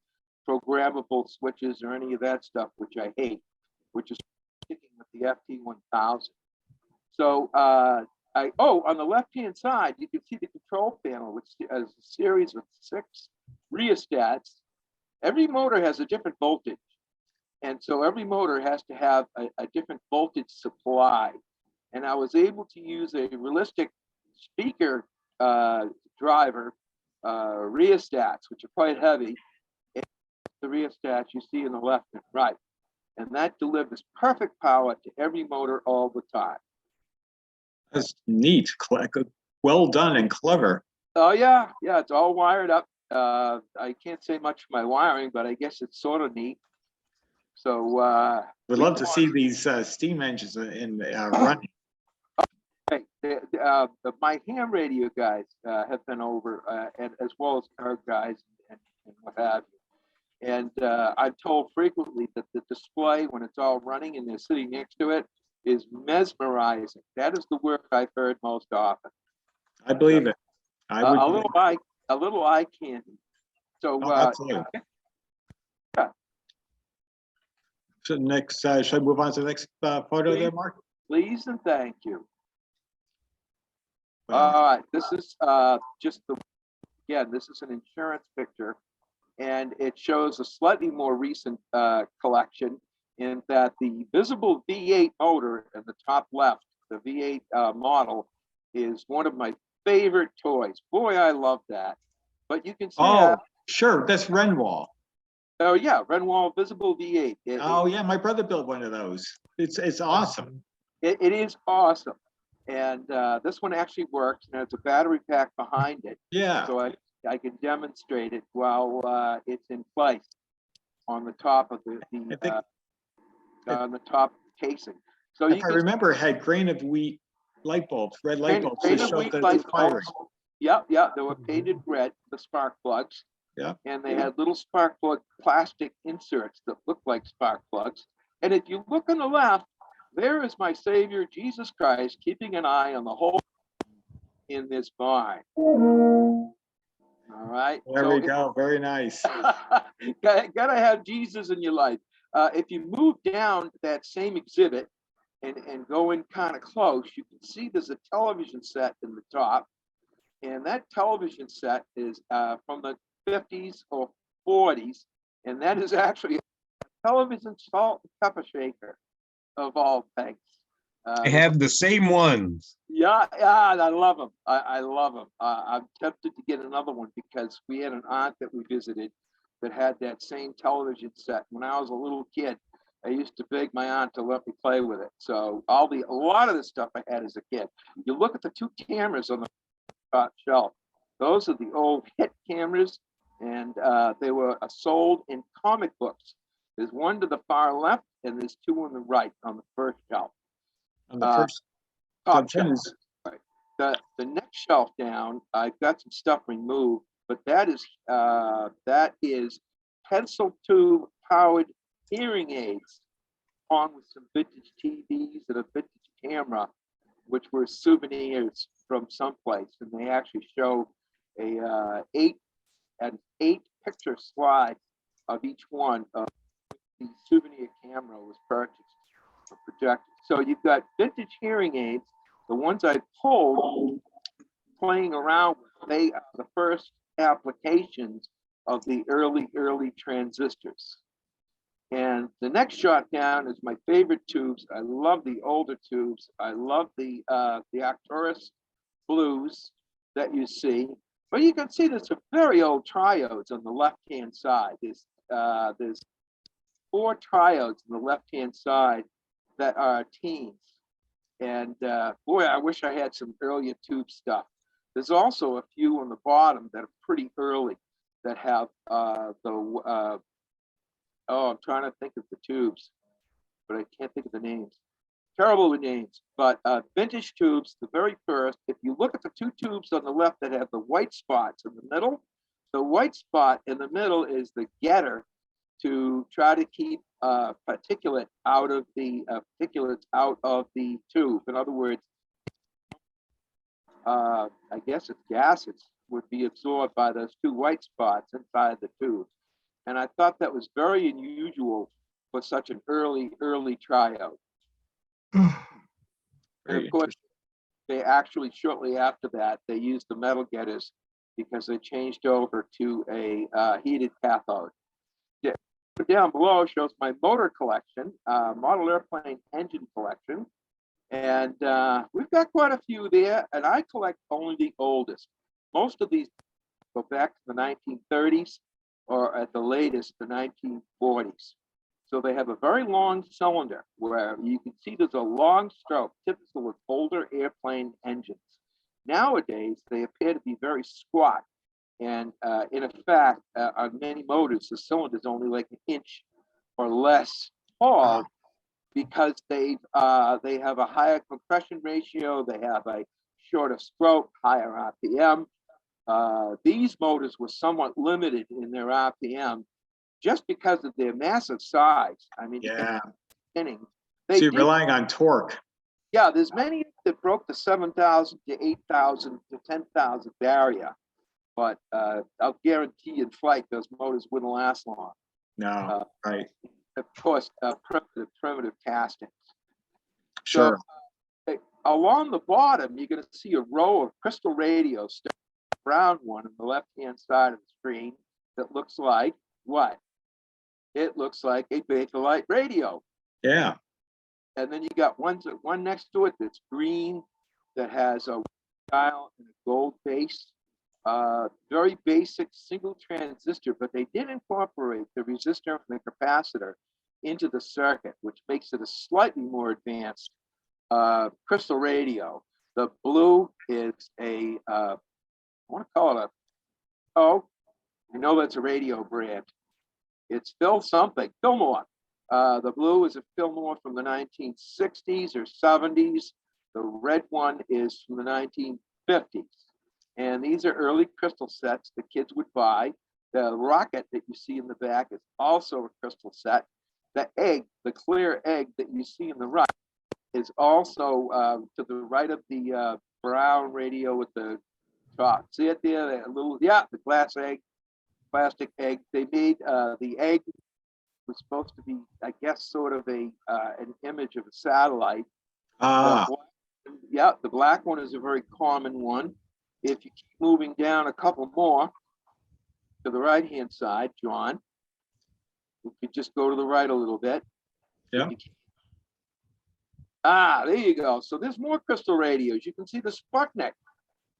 programmable switches or any of that stuff, which I hate, which is sticking with the FT1000. So on the left-hand side, you can see the control panel, which has a series of 6 rheostats. Every motor has a different voltage. And so every motor has to have a different voltage supply. And I was able to use a realistic speaker driver rheostats, which are quite heavy. And the rheostats you see in the left and right. And that delivers perfect power to every motor all the time. That's neat. Well done and clever. Oh, yeah. Yeah, it's all wired up. I can't say much for my wiring, but I guess it's sort of neat. So we'd love to see these steam engines in running. My ham radio guys have been over, and as well as car guys and what have you. And I'm told frequently that the display, when it's all running and they're sitting next to it, is mesmerizing. That is the word I've heard most often. I believe it. I would. A little eye candy. So absolutely. Yeah. So next, should I move on to the next photo there, Mark? Please and thank you. This is just the, again, this is an insurance picture, and it shows a slightly more recent collection in that the visible V8 motor in the top left, the V8 model, is one of my favorite toys. Boy, I love that. But you can see Oh, sure, that's Renwall. oh yeah, Renwall visible V8. Oh yeah, my brother built one of those. It's awesome. It is awesome. And this one actually works. And there's a battery pack behind it. Yeah. So I can demonstrate it while it's in place on the top of on the top casing. So If you I can remember, it had grain of wheat light bulbs, red light bulbs to painted show wheat that light it's firing. bulbs. Yep, they were painted red, the spark plugs. Yeah. And they had little spark plug plastic inserts that look like spark plugs. And if you look on the left, there is my Savior Jesus Christ keeping an eye on the whole in this barn. All right. There we go. Very nice. Gotta have Jesus in your life. If you move down that same exhibit and go in kind of close, you can see there's a television set in the top. And that television set is from the 50s or 40s. And that is actually a television salt and pepper shaker of all things. I have the same ones. Yeah, I love them. I love them. I'm tempted to get another one because we had an aunt that we visited that had that same television set. When I was a little kid, I used to beg my aunt to let me play with it. So a lot of the stuff I had as a kid. You look at the two cameras on the top shelf. Those are the old hit cameras, and they were sold in comic books. There's one to the far left, and there's two on the right on the first shelf. On the first Top shelf. is Right. The next shelf down, I've got some stuff removed, but that is pencil tube powered hearing aids, along with some vintage TVs and a vintage camera, which were souvenirs from someplace, and they actually show a eight picture slide of each one of the souvenir camera was purchased or projected. So you've got vintage hearing aids, the ones I pulled, playing around with. They are the first applications of the early transistors. And the next shot down is my favorite tubes. I love the older tubes. I love the Arcturus blues that you see. But you can see there's some very old triodes on the left-hand side. There's 4 triodes on the left-hand side that are teens. And boy, I wish I had some earlier tube stuff. There's also a few on the bottom that are pretty early that have I'm trying to think of the tubes, but I can't think of the names. Terrible with names, but vintage tubes, the very first. If you look at the 2 tubes on the left that have the white spots in the middle, the white spot in the middle is the getter to try to keep particulates out of the tube. In other words, I guess it's gases would be absorbed by those 2 white spots inside the tube. And I thought that was very unusual for such an early triode. And of course, they actually, shortly after that, they used the metal getters because they changed over to a heated cathode. Yeah. Down below shows my motor collection, model airplane engine collection. And we've got quite a few there, and I collect only the oldest. Most of these go back to the 1930s or at the latest, the 1940s. So they have a very long cylinder where you can see there's a long stroke, typical of older airplane engines. Nowadays, they appear to be very squat. And in effect, on many motors, the cylinder is only like an inch or less tall because they have a higher compression ratio, they have a shorter stroke, higher RPM. These motors were somewhat limited in their RPM just because of their massive size. I mean, yeah. So you're relying on torque. Yeah, there's many that broke the 7,000 to 8,000 to 10,000 barrier, but I'll guarantee in flight those motors wouldn't last long. No, right. Of course, primitive castings. Sure. So, along the bottom, you're going to see a row of crystal radios, brown one on the left-hand side of the screen that looks like what? It looks like a Bakelite radio. Yeah. And then you got one next to it that's green that has a dial and a gold base. Very basic single transistor, but they did incorporate the resistor and the capacitor into the circuit, which makes it a slightly more advanced crystal radio. The blue is a, I want to call it I know that's a radio brand. It's Fillmore. The blue is a Fillmore from the 1960s or 70s. The red one is from the 1950s. And these are early crystal sets the kids would buy. The rocket that you see in the back is also a crystal set. The egg, the clear egg that you see in the right, is also to the right of the brown radio with the top. See it there? That little, yeah, the glass egg, plastic egg. They made the egg was supposed to be, I guess, sort of an image of a satellite. Yeah, the black one is a very common one. If you keep moving down a couple more to the right-hand side, John, we could just go to the right a little bit. Yeah. There you go. So there's more crystal radios. You can see the Sputnik.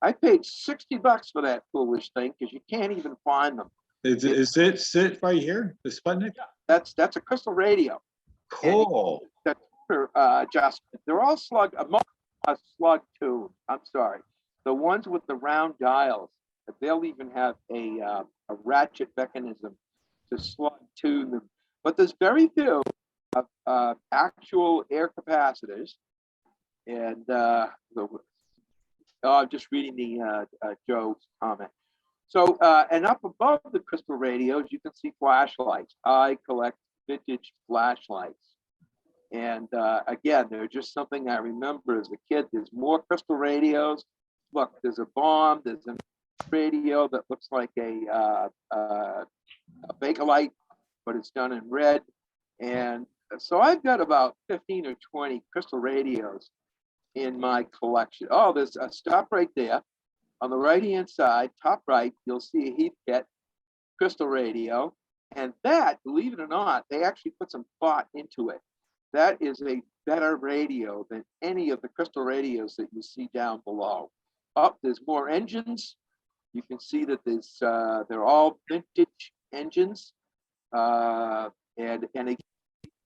I paid $60 for that foolish thing because you can't even find them. Is it sit right here? The Sputnik? Yeah, that's a crystal radio. Cool. Adjustment. They're all slug tuned. I'm sorry. The ones with the round dials, they'll even have a ratchet mechanism to slug tune them. But there's very few actual air capacitors. And I'm just reading the Joe's comment. So, and up above the crystal radios, you can see flashlights. I collect vintage flashlights. And again, they're just something I remember as a kid. There's more crystal radios. Look, there's a bomb. There's a radio that looks like a Bakelite, but it's done in red. And so I've got about 15 or 20 crystal radios in my collection. Oh, there's a stop right there. On the right-hand side, top right, you'll see a Heathkit crystal radio. And that, believe it or not, they actually put some thought into it. That is a better radio than any of the crystal radios that you see down below. Up, there's more engines. You can see that there's they're all vintage engines, and again,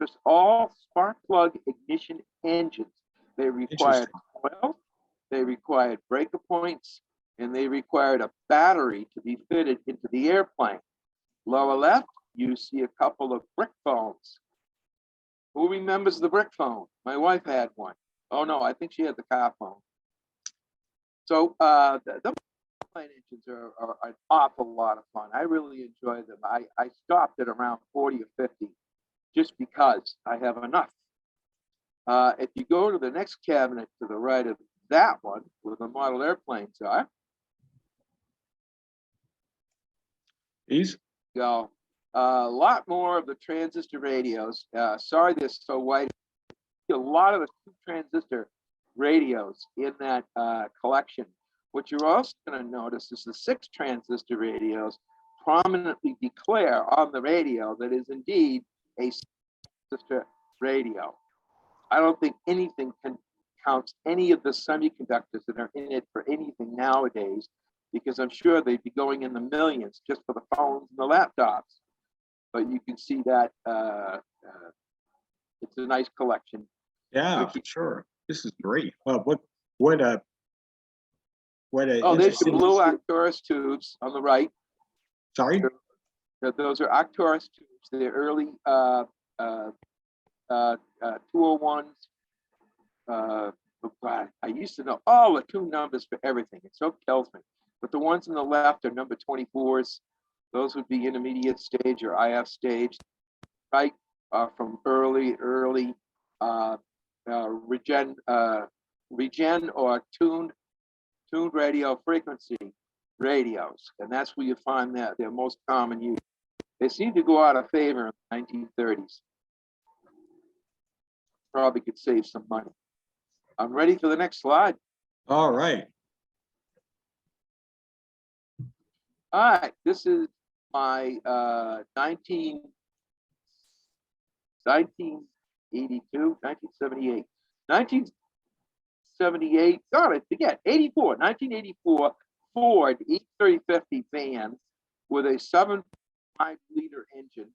just all spark plug ignition engines. They required oil, they required breaker points, and they required a battery to be fitted into the airplane. Lower left, you see a couple of brick phones. Who remembers the brick phone? My wife had one. Oh no, I think she had the car phone. So the plane engines are an awful lot of fun. I really enjoy them. I stopped at around 40 or 50 just because I have enough. If you go to the next cabinet to the right of that one, where the model airplanes are, These? go. A lot more of the transistor radios. Sorry, they're so white. A lot of the two transistor radios in that collection. What you're also going to notice is the 6 transistor radios prominently declare on the radio that is indeed a transistor radio. I don't think anything can count any of the semiconductors that are in it for anything nowadays, because I'm sure they'd be going in the millions just for the phones and the laptops. But you can see that it's a nice collection. Yeah, for sure. This is great. Well, oh, there's the blue Arcturus tubes on the right. Sorry? Those are Arcturus tubes. They're early 201s. God, I used to know all the tube numbers for everything. It so kills me. But the ones on the left are number 24s. Those would be intermediate stage or IF stage, right? From early regen or tuned radio frequency radios, and that's where you find that their most common use. They seem to go out of favor in the 1930s. Probably could save some money. I'm ready for the next slide. All right. All right, this is my 1982, 1978, 1978, God, I forget, 1984 Ford E350 van with a 7.5-liter engine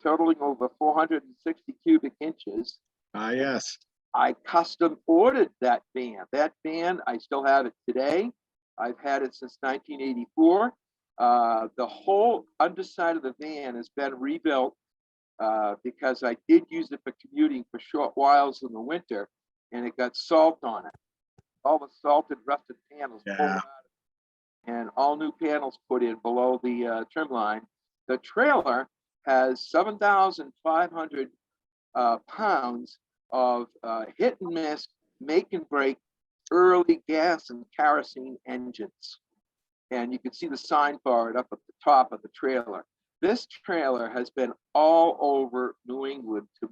totaling over 460 cubic inches. Yes. I custom ordered that van. That van, I still have it today. I've had it since 1984. The whole underside of the van has been rebuilt because I did use it for commuting for short whiles in the winter, and it got salt on it. All the salted, rusted panels pulled Yeah. out, and all new panels put in below the trim line. The trailer has 7,500 pounds of hit and miss, make and break early gas and kerosene engines. And you can see the sign for it up at the top of the trailer. This trailer has been all over New England to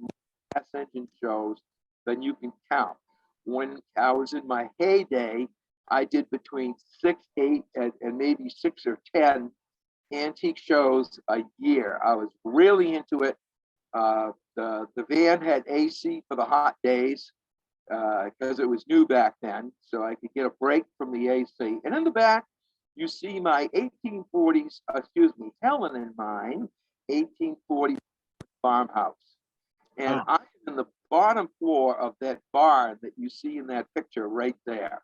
gas engine shows than you can count. When I was in my heyday, I did between 6, 8, and maybe 6 or 10 antique shows a year. I was really into it. The van had AC for the hot days because it was new back then, so I could get a break from the AC. And in the back, you see my 1840s, Helen and mine, 1840 farmhouse. And I'm in the bottom floor of that barn that you see in that picture right there.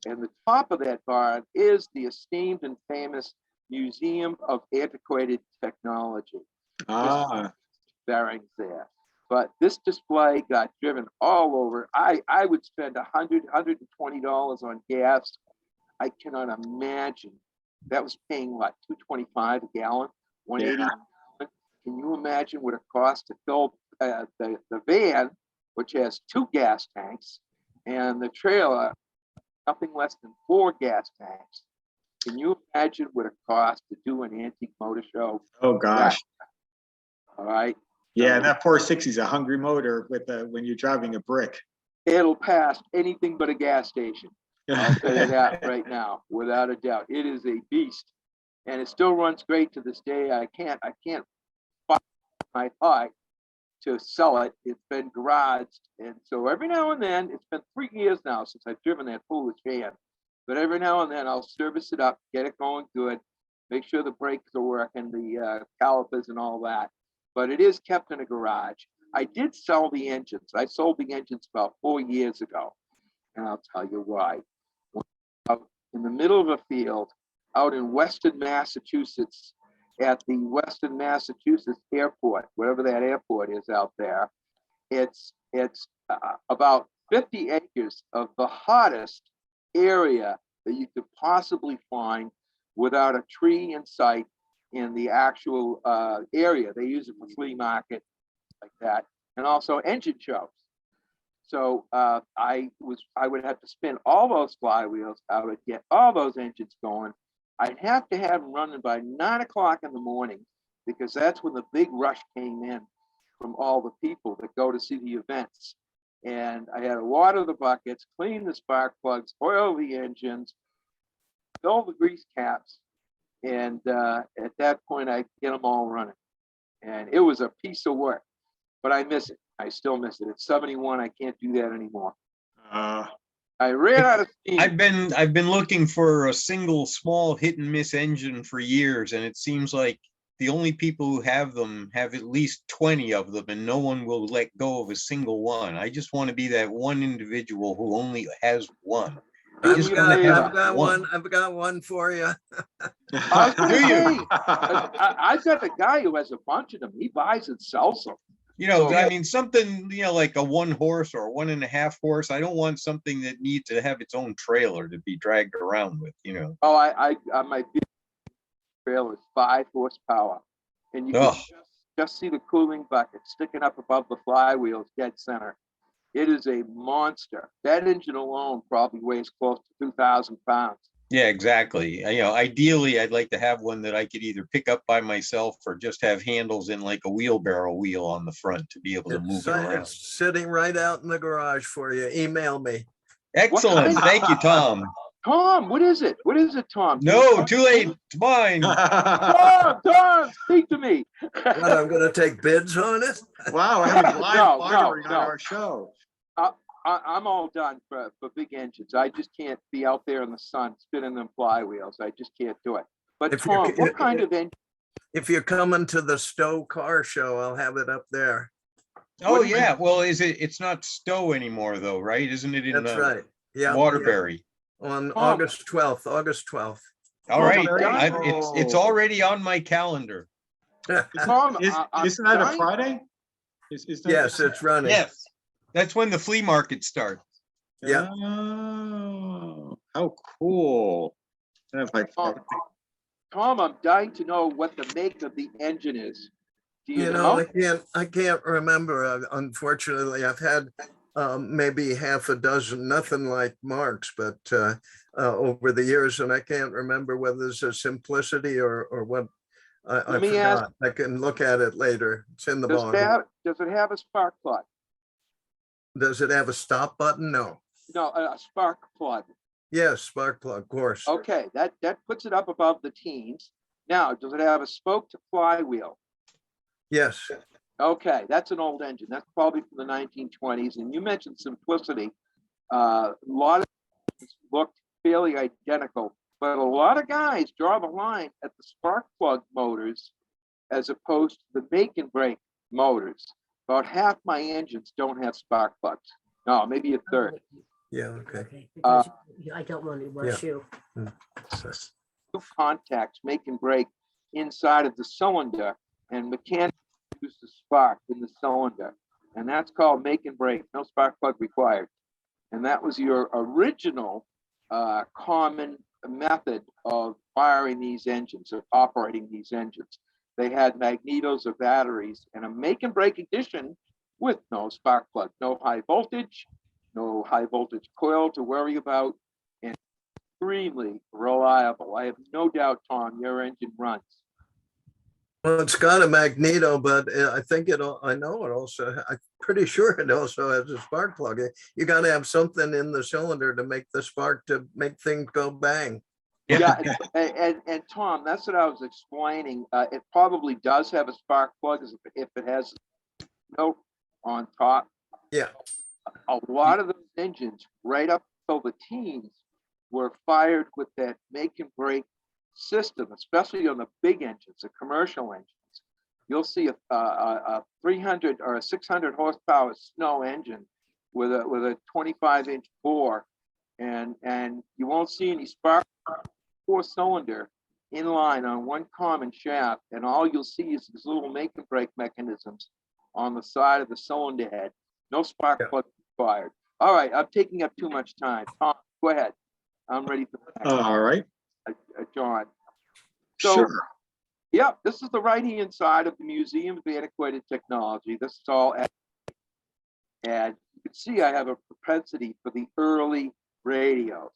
And the top of that barn is the esteemed and famous Museum of Antiquated Technology. Bearings there. But this display got driven all over. I would spend $100, $120 on gas. I cannot imagine. That was paying what, $2.25 a gallon, $1.80 a gallon. Can you imagine what it costs to fill the van, which has 2 gas tanks, and the trailer, nothing less than 4 gas tanks? Can you imagine what it costs to do an antique motor show? Oh gosh. All right. Yeah, So that 460 is a hungry motor with when you're driving a brick. it'll pass anything but a gas station. I'll tell you that right now, without a doubt. It is a beast, and it still runs great to this day. I can't find my heart to sell it. It's been garaged, and so every now and then, it's been 3 years now since I've driven that foolish van, but every now and then I'll service it up, get it going good, make sure the brakes are working, the calipers and all that. But it is kept in a garage. I did sell the engines. I sold the engines about 4 years ago, and I'll tell you why. Out in the middle of a field, out in Western Massachusetts, at the Western Massachusetts airport, whatever that airport is out there, it's about 50 acres of the hottest area that you could possibly find without a tree in sight in the actual area. They use it for flea market, like that, and also engine shows. So I would have to spin all those flywheels. I would get all those engines going. I'd have to have them running by 9 o'clock in the morning, because that's when the big rush came in from all the people that go to see the events. And I had to water the buckets, clean the spark plugs, oil the engines, fill the grease caps, and at that point I get them all running. And it was a piece of work, but I miss it. I still miss it. At 71, I can't do that anymore. I ran out of steam. I've been looking for a single small hit and miss engine for years, and it seems like the only people who have them have at least 20 of them, and no one will let go of a single one. I just want to be that one individual who only has one. I've got one for you. I was gonna say, I've got a guy who has a bunch of them. He buys and sells them. You know, I mean, something, you know, like a 1 horse or 1.5 horse. I don't want something that needs to have its own trailer to be dragged around with, you know. Oh, I my big trailer is 5 horsepower, and you can just see the cooling bucket sticking up above the flywheels, dead center. It is a monster. That engine alone probably weighs close to 2,000 pounds. Yeah, exactly. You know, ideally, I'd like to have one that I could either pick up by myself or just have handles in like a wheelbarrow wheel on the front to be able to move it around. It's sitting right out in the garage for you. Email me. Excellent. Thank you, Tom. Tom, what is it? What is it, Tom? No, too late. It's mine. Tom, speak to me. What, I'm gonna take bids on it? Wow, having live No, bartering on no. our show. I'm all done for big engines. I just can't be out there in the sun spinning them flywheels. I just can't do it. But If you're- Tom, what kind of engine? If you're coming to the Stowe Car Show, I'll have it up there. Oh, yeah. Well, it's not Stowe anymore though, right? Isn't it in That's right. Yeah. Waterbury? On Tom. August 12th, August 12th. All right. Waterbury? It's already on my calendar. Tom, Isn't that a Friday? Is that- Yes, it's running. Yes. That's when the flea market starts. Yeah. Oh, how cool. And if I- Tom, I'm dying to know what the make of the engine is. Do you You know, know? I can't remember. Unfortunately, I've had maybe half a dozen, nothing like Mark's, but over the years, and I can't remember whether it's a simplicity or what. I Let me ask- forgot. I can look at it later. It's in the bottom. Does it have a spark plug? Does it have a stop button? No. No, a spark plug. Yes, spark plug, of course. Okay, that puts it up above the teens. Now, does it have a spoke to flywheel? Yes. Okay, that's an old engine. That's probably from the 1920s. And you mentioned simplicity. A lot of engines looked fairly identical, but a lot of guys draw the line at the spark plug motors as opposed to the make and break motors. About half my engines don't have spark plugs. No, maybe a third. Yeah, okay. Because I don't want to rush you. Two contacts make and break inside of the cylinder, and mechanics use the spark in the cylinder, and that's called make and break. No spark plug required. And that was your original common method of firing these engines, of operating these engines. They had magnetos or batteries, and a make and break edition with no spark plug, no high voltage coil to worry about, and extremely reliable. I have no doubt, Tom, your engine runs. Well, it's got a magneto, but I think I know it also, I'm pretty sure it also has a spark plug. You got to have something in the cylinder to make the spark to make things go bang. Yeah, and Tom, that's what I was explaining. It probably does have a spark plug if it has no on top. Yeah. A lot of those engines, right up till the teens, were fired with that make and break system, especially on the big engines, the commercial engines. You'll see a 300 or a 600 horsepower snow engine with a 25-inch bore, and you won't see any spark. Four-cylinder inline on one common shaft, and all you'll see is these little make and break mechanisms on the side of the cylinder head. No spark plug required. All right, I'm taking up too much time. Tom, go ahead. I'm ready for the next. All right. John. So, Sure. yeah, this is the right-hand side of the Museum of Antiquated Technology. This is all, and you can see I have a propensity for the early radios,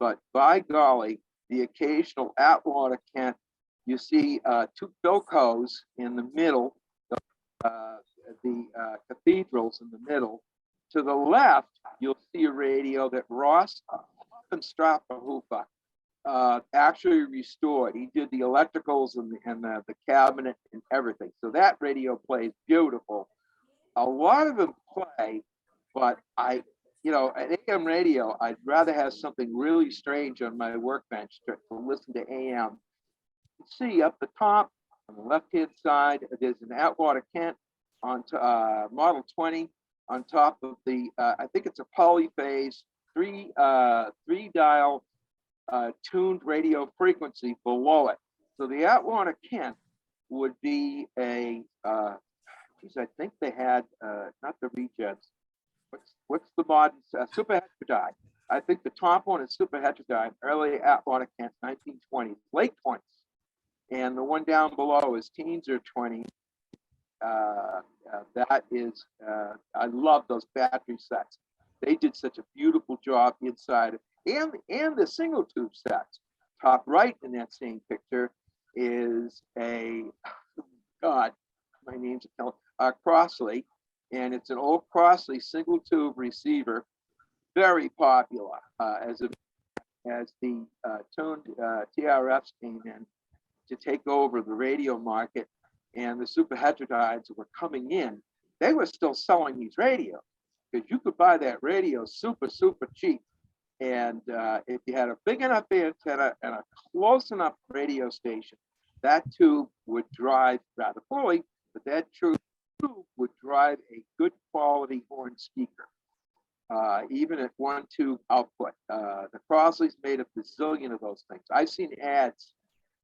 but by golly, the occasional Atwater Kent, you see two Philcos in the middle, the cathedrals in the middle. To the left, you'll see a radio that Ross Strapperhofer actually restored. He did the electricals and the cabinet and everything. So that radio plays beautiful. A lot of them play, but an AM radio, I'd rather have something really strange on my workbench to listen to AM. You can see up the top on the left-hand side, there's an Atwater Kent on Model 20 on top of the, I think it's a polyphase, three dial tuned radio frequency below it. So the Atwater Kent would be I think they had, not the rejets, what's the modern super heterodyne? I think the top one is super heterodyne, early Atwater Kent, 1920s, late 20s. And the one down below is teens or 20s. That is, I love those battery sets. They did such a beautiful job inside, and the single tube sets. Top right in that same picture is my name's Crossley, and it's an old Crossley single tube receiver very popular as the tuned TRFs came in to take over the radio market, and the superheterodynes were coming in. They were still selling these radios because you could buy that radio super cheap. And if you had a big enough antenna and a close enough radio station, that tube would drive rather poorly, but that tube would drive a good quality horn speaker, even at one tube output. The Crosley's made a bazillion of those things. I've seen ads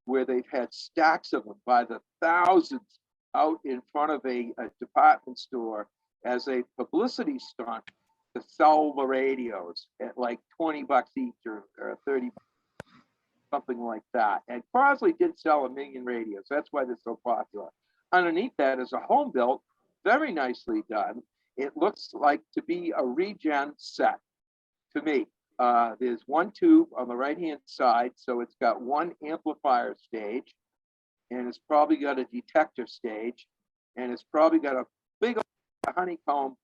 where they've had stacks of them by the thousands out in front of a department store as a publicity stunt to sell the radios at like 20 bucks each or 30, something like that. And Crosley did sell 1 million radios. That's why they're so popular. Underneath that is a home built, very nicely done. It looks like to be a regen set to me. There's one tube on the right-hand side, so it's got one amplifier stage, and it's probably got a detector stage, and it's probably got a big honeycomb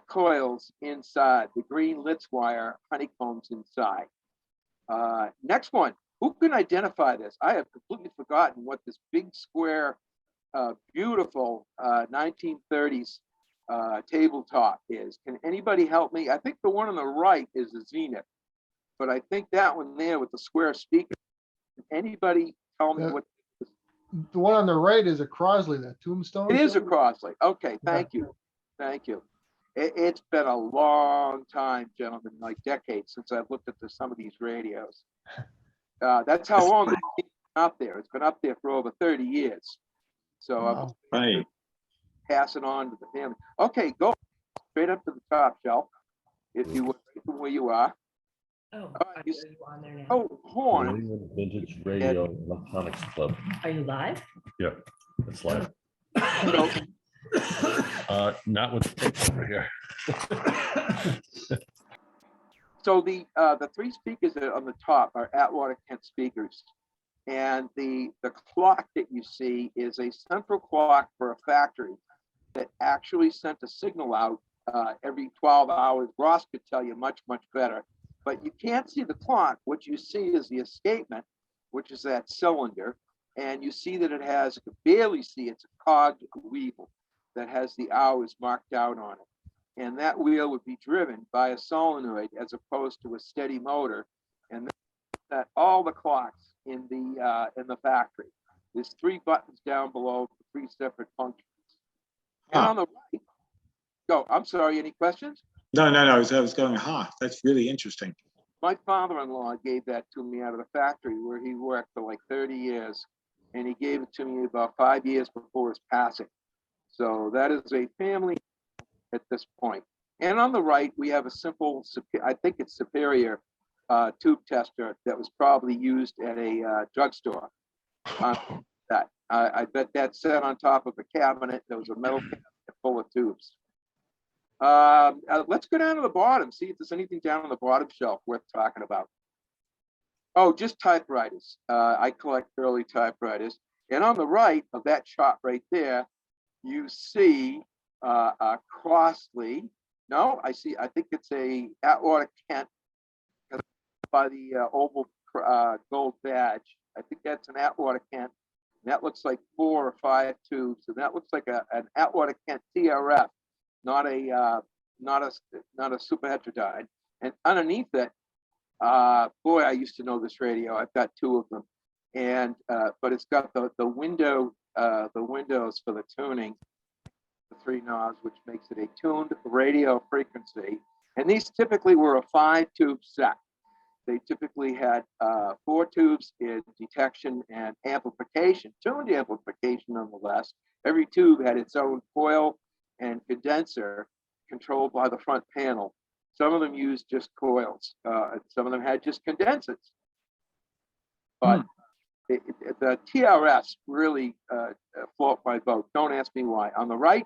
coils inside, the green Litz wire honeycombs inside. Next one, who can identify this? I have completely forgotten what this big square, beautiful 1930s tabletop is. Can anybody help me? I think the one on the right is a Zenith, but I think that one there with the square speaker. Can anybody tell me what? The one on the right is a Crosley, that Tombstone. It is a Crosley. Okay, thank you. Thank you. It's been a long time, gentlemen, like decades since I've looked at some of these radios. That's how long it's been up there. It's been up there for over 30 years. So Wow. Right. pass it on to the family. Okay, go straight up to the top shelf, if you would, right from where you are. Oh, right, are you you on there now? Oh, horn. New England Vintage Radio Electronics Club. Are you live? Yeah, it's live. So, Not with the tape over here. so the 3 speakers that are on the top are Atwater Kent speakers. And the clock that you see is a central clock for a factory that actually sent a signal out every 12 hours. Ross could tell you much better, but you can't see the clock. What you see is the escapement, which is that cylinder. And you see that it has, you can barely see, it's a cogged wheel that has the hours marked out on it. And that wheel would be driven by a solenoid as opposed to a steady motor. And that all the clocks in the factory. There's 3 buttons down below for 3 separate functions. And on the right, I'm sorry, any questions? No. I was going, that's really interesting. My father-in-law gave that to me out of the factory where he worked for like 30 years. And he gave it to me about 5 years before his passing. So that is a family at this point. And on the right, we have a simple, I think it's Superior tube tester that was probably used at a drugstore. I bet that's set on top of a cabinet. There was a metal cabinet full of tubes. Let's go down to the bottom, see if there's anything down on the bottom shelf worth talking about. Oh, just typewriters. I collect early typewriters. And on the right of that shot right there, you see a Crosley. No, I think it's a Atwater Kent by the oval gold badge. I think that's an Atwater Kent. And that looks like 4 or 5 tubes. And that looks like an Atwater Kent TRF, not a super heterodyne. And underneath it, boy, I used to know this radio. I've got 2 of them, and but it's got the windows for the tuning, the 3 knobs, which makes it a tuned radio frequency. And these typically were a 5-tube set. They typically had 4 tubes in detection and amplification, tuned amplification nonetheless. Every tube had its own coil and condenser controlled by the front panel. Some of them used just coils. Some of them had just condensers. But the TRS really float my boat. Don't ask me why. On the right,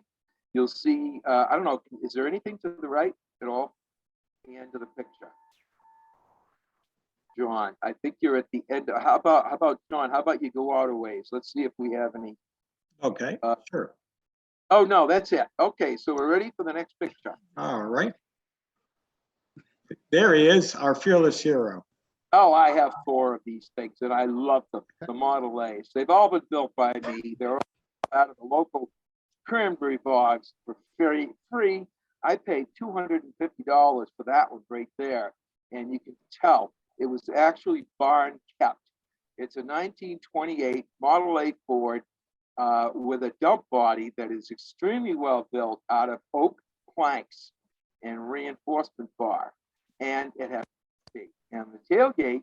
you'll see, I don't know, is there anything to the right at all? The end of the picture. John, I think you're at the end. How about John? How about you go out a ways? Let's see if we have any. Okay, sure. Oh, no, that's it. Okay, so we're ready for the next picture. All right. There he is, our fearless hero. Oh, I have 4 of these things and I love them, the Model A's. They've all been built by me. They're all out of the local cranberry bogs for free. I paid $250 for that one right there. And you can tell it was actually barn kept. It's a 1928 Model A Ford with a dump body that is extremely well built out of oak planks and reinforcement bar. And it has and the tailgate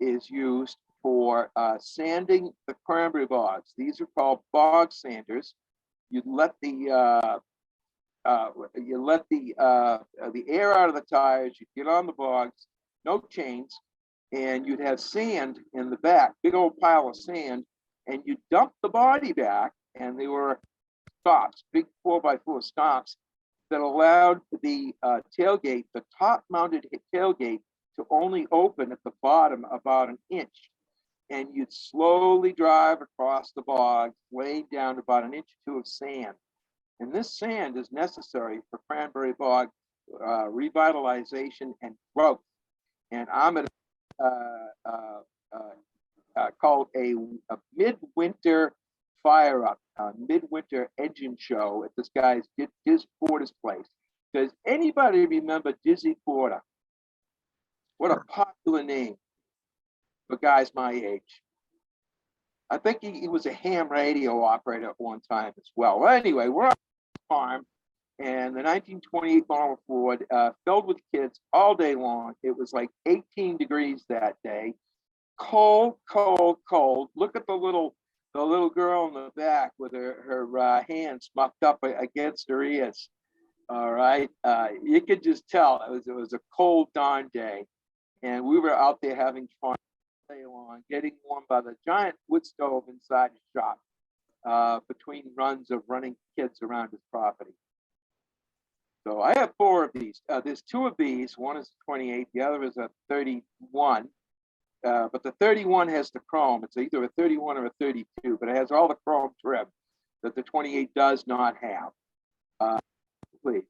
is used for sanding the cranberry bogs. These are called bog sanders. You let the air out of the tires. You get on the bogs, no chains, and you'd have sand in the back, big old pile of sand, and you dump the body back, and they were stops, big 4x4 stops that allowed the tailgate, the top-mounted tailgate, to only open at the bottom about an inch. And you'd slowly drive across the bog, laying down about an inch or 2 of sand. And this sand is necessary for cranberry bog revitalization and growth. And I'm at called a midwinter fire up, midwinter engine show at this guy's Diz Porter's place. Does anybody remember Dizzy Porter? What a popular name for guys my age. I think he was a ham radio operator at one time as well. Well, anyway, we're on the farm, and the 1928 Model Ford filled with kids all day long. It was like 18 degrees that day. Cold, cold, cold. Look at the little girl in the back with her hands muffed up against her ears. All right, you could just tell it was a cold darn day. And we were out there having fun all day long, getting warmed by the giant wood stove inside the shop between runs of running kids around his property. So I have 4 of these. There's 2 of these. One is a 28, the other is a 31. But the 31 has the chrome. It's either a 31 or a 32, but it has all the chrome trim that the 28 does not have. Please.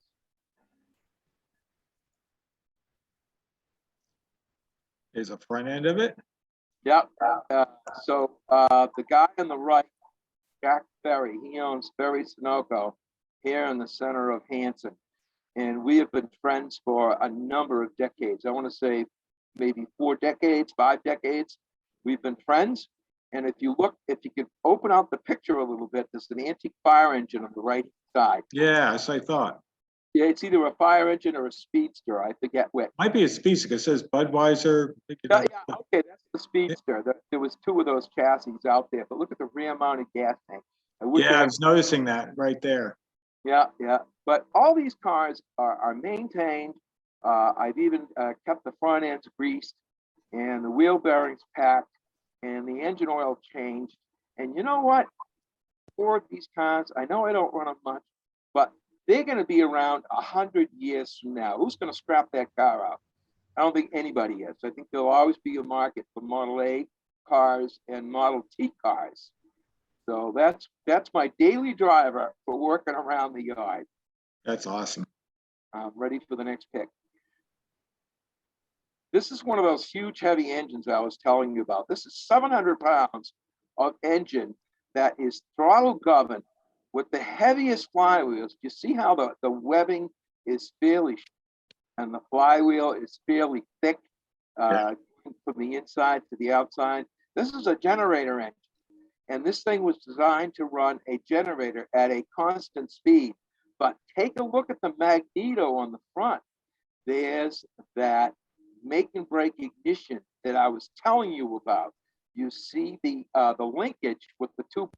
Is a front end of it. Yep. So the guy on the right, Jack Ferry, he owns Ferry Sunoco here in the center of Hanson. And we have been friends for a number of decades. I want to say maybe 4 decades, 5 decades. We've been friends. And if you could open out the picture a little bit, there's an antique fire engine on the right side. Yeah, as I thought. Yeah, it's either a fire engine or a speedster. I forget which. Might be a speedster because it says Budweiser. Yeah, okay, that's the speedster. There was 2 of those chassis out there, but look at the rear mounted gas tank. I was noticing that right there. Yeah. But all these cars are maintained. I've even kept the front ends greased and the wheel bearings packed and the engine oil changed. And you know what? 4 of these cars, I know I don't run them much, but they're going to be around 100 years from now. Who's going to scrap that car out? I don't think anybody is. I think there'll always be a market for Model A cars and Model T cars. So that's my daily driver for working around the yard. That's awesome. I'm ready for the next pick. This is one of those huge heavy engines I was telling you about. This is 700 pounds of engine that is throttle governed with the heaviest flywheels. You see how the webbing is fairly, and the flywheel is fairly thick from the inside to the outside. This is a generator engine, and this thing was designed to run a generator at a constant speed. But take a look at the magneto on the front. There's that make and break ignition that I was telling you about. You see the linkage with the 2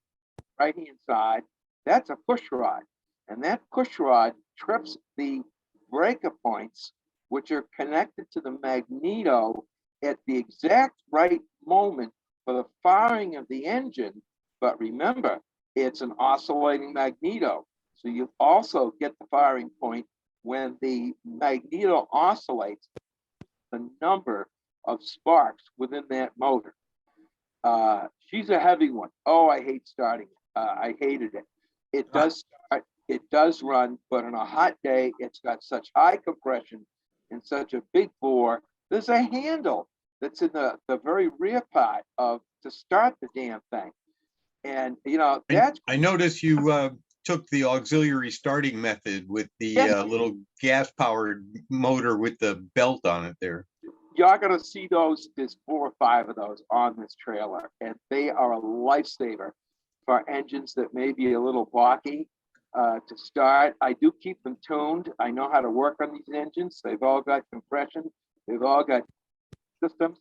right-hand side. That's a push rod, and that push rod trips the breaker points, which are connected to the magneto at the exact right moment for the firing of the engine. But remember, it's an oscillating magneto. So you also get the firing point when the magneto oscillates the number of sparks within that motor. She's a heavy one. Oh, I hate starting it. I hated it. It does start, it does run, but on a hot day, it's got such high compression in such a big bore, there's a handle that's in the very rear part to start the damn thing. And, you know, that's. I noticed you took the auxiliary starting method with the Yes. little gas-powered motor with the belt on it there. You're going to see those. There's 4 or 5 of those on this trailer, and they are a lifesaver for engines that may be a little balky to start. I do keep them tuned. I know how to work on these engines. They've all got compression. They've all got systems,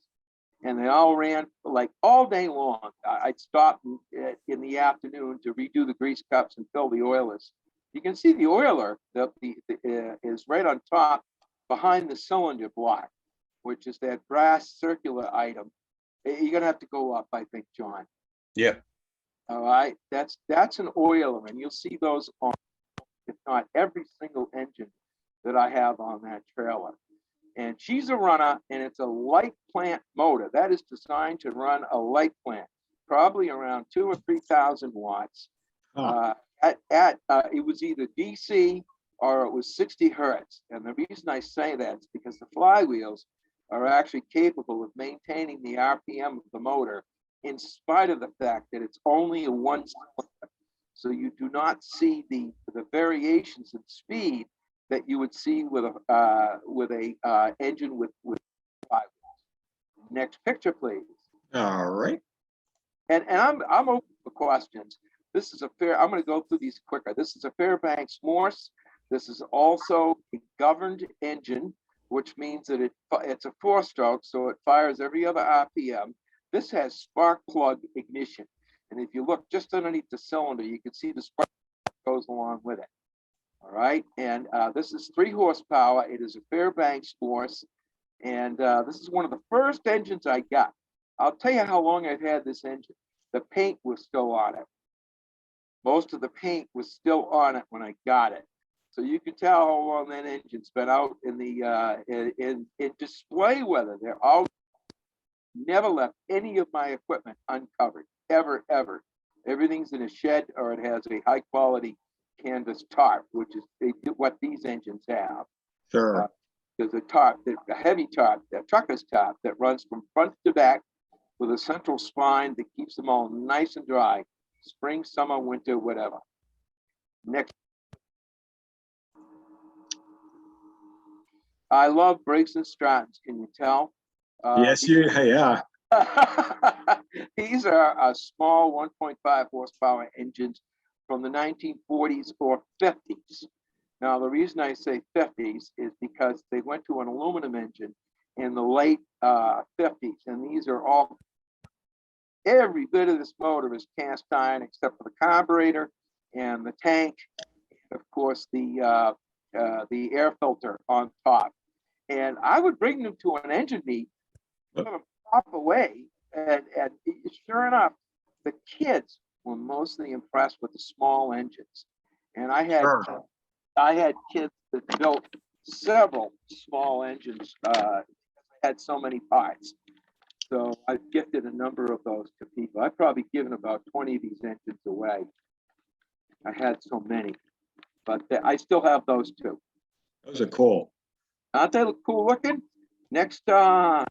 and they all ran like all day long. I'd stop in the afternoon to redo the grease cups and fill the oilers. You can see the oiler that is right on top behind the cylinder block, which is that brass circular item. You're gonna have to go up, I think, John. Yeah. All right, that's an oiler, and you'll see those on, if not every single engine that I have on that trailer. And she's a runner, and it's a light plant motor that is designed to run a light plant, probably around 2,000 or 3,000 watts. It was either DC or it was 60 hertz. And the reason I say that is because the flywheels are actually capable of maintaining the RPM of the motor in spite of the fact that it's only a one cylinder. So you do not see the variations in speed that you would see with a engine with flywheels. Next picture, please. All right. And I'm open for questions. This is I'm going to go through these quicker. This is a Fairbanks Morse. This is also a governed engine, which means that it's a 4-stroke, so it fires every other RPM. This has spark plug ignition. And if you look just underneath the cylinder, you can see the spark goes along with it. All right. And this is 3 horsepower. It is a Fairbanks Morse. And this is one of the first engines I got. I'll tell you how long I've had this engine. The paint was still on it. Most of the paint was still on it when I got it. So you can tell how long that engine's been out in the in display weather. They're all never left any of my equipment uncovered, ever. Everything's in a shed, or it has a high quality canvas tarp, which is what these engines have. Sure. There's a tarp, a heavy tarp, a trucker's tarp that runs from front to back with a central spine that keeps them all nice and dry, spring, summer, winter, whatever. Next. I love brakes and Strattons, can you tell? Yes, yeah. These are small 1.5 horsepower engines from the 1940s or 50s. Now, the reason I say 50s is because they went to an aluminum engine in the late 50s, and these are all, every bit of this motor is cast iron except for the carburetor and the tank, and of course the air filter on top. And I would bring them to an engine meet, put them pop away, and sure enough, the kids were mostly impressed with the small engines. And I had kids that built several small engines. I had so many parts. So I've gifted a number of those to people. I've probably given about 20 of these engines away. I had so many, but I still have those too. Those are cool. Aren't they cool looking? Next, and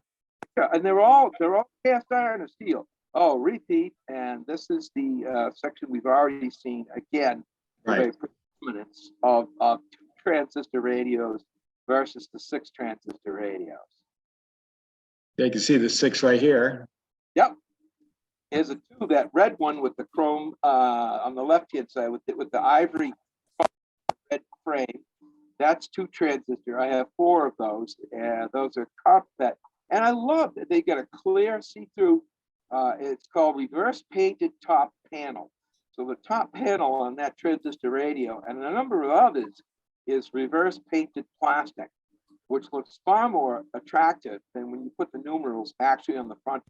they're all cast iron or steel. Oh, repeat, and this is the section we've already seen again. Right. The predominance of 2 transistor radios versus the 6 transistor radios. Yeah, you can see the 6 right here. Yep. Here's a 2, that red one with the chrome on the left-hand side with the ivory red frame. That's 2 transistor. I have 4 of those, and those are carpet. And I love that they get a clear see-through. It's called reverse painted top panel. So the top panel on that transistor radio and a number of others is reverse painted plastic, which looks far more attractive than when you put the numerals actually on the front.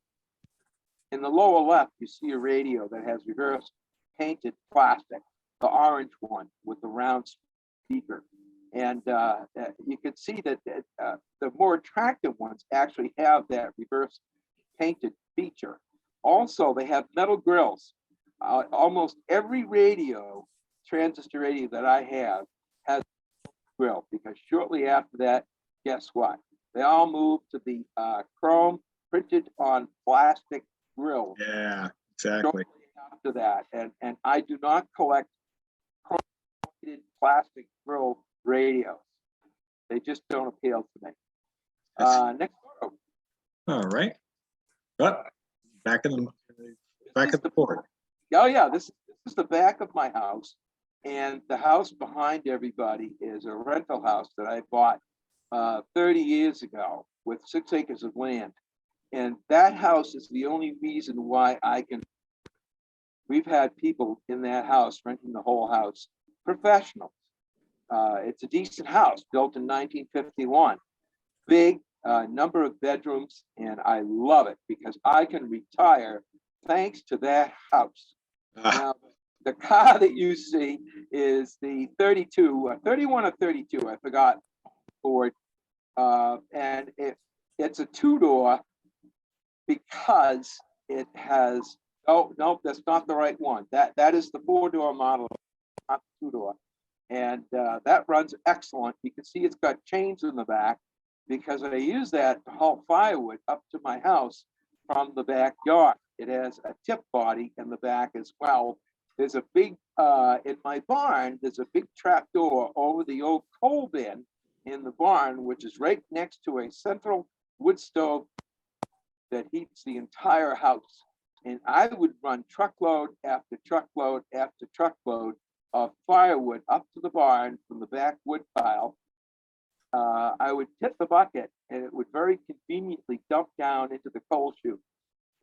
In the lower left, you see a radio that has reverse painted plastic, the orange one with the round speaker. And you can see that the more attractive ones actually have that reverse painted feature. Also, they have metal grills. Almost every transistor radio that I have has a grill, because shortly after that, guess what? They all moved to the chrome printed on plastic grills. Yeah, exactly. After that, and I do not collect chrome-plated plastic grill radios. They just don't appeal to me. Next photo. All right. Oh, back in the board. Oh yeah, this is the back of my house, and the house behind everybody is a rental house that I bought 30 years ago with 6 acres of land. And that house is the only reason why I can. We've had people in that house renting the whole house, professionals. It's a decent house built in 1951, big number of bedrooms, and I love it because I can retire thanks to that house. Now, the car that you see is the 31 or 32, I forgot, Ford, and it's a two-door because it has, oh, no, that's not the right one. That is the 4-door model, not the 2-door. And that runs excellent. You can see it's got chains in the back because I use that to haul firewood up to my house from the backyard. It has a tip body in the back as well. There's a big, in my barn, there's a big trap door over the old coal bin in the barn, which is right next to a central wood stove that heats the entire house. And I would run truckload after truckload after truckload of firewood up to the barn from the back wood pile. I would tip the bucket and it would very conveniently dump down into the coal chute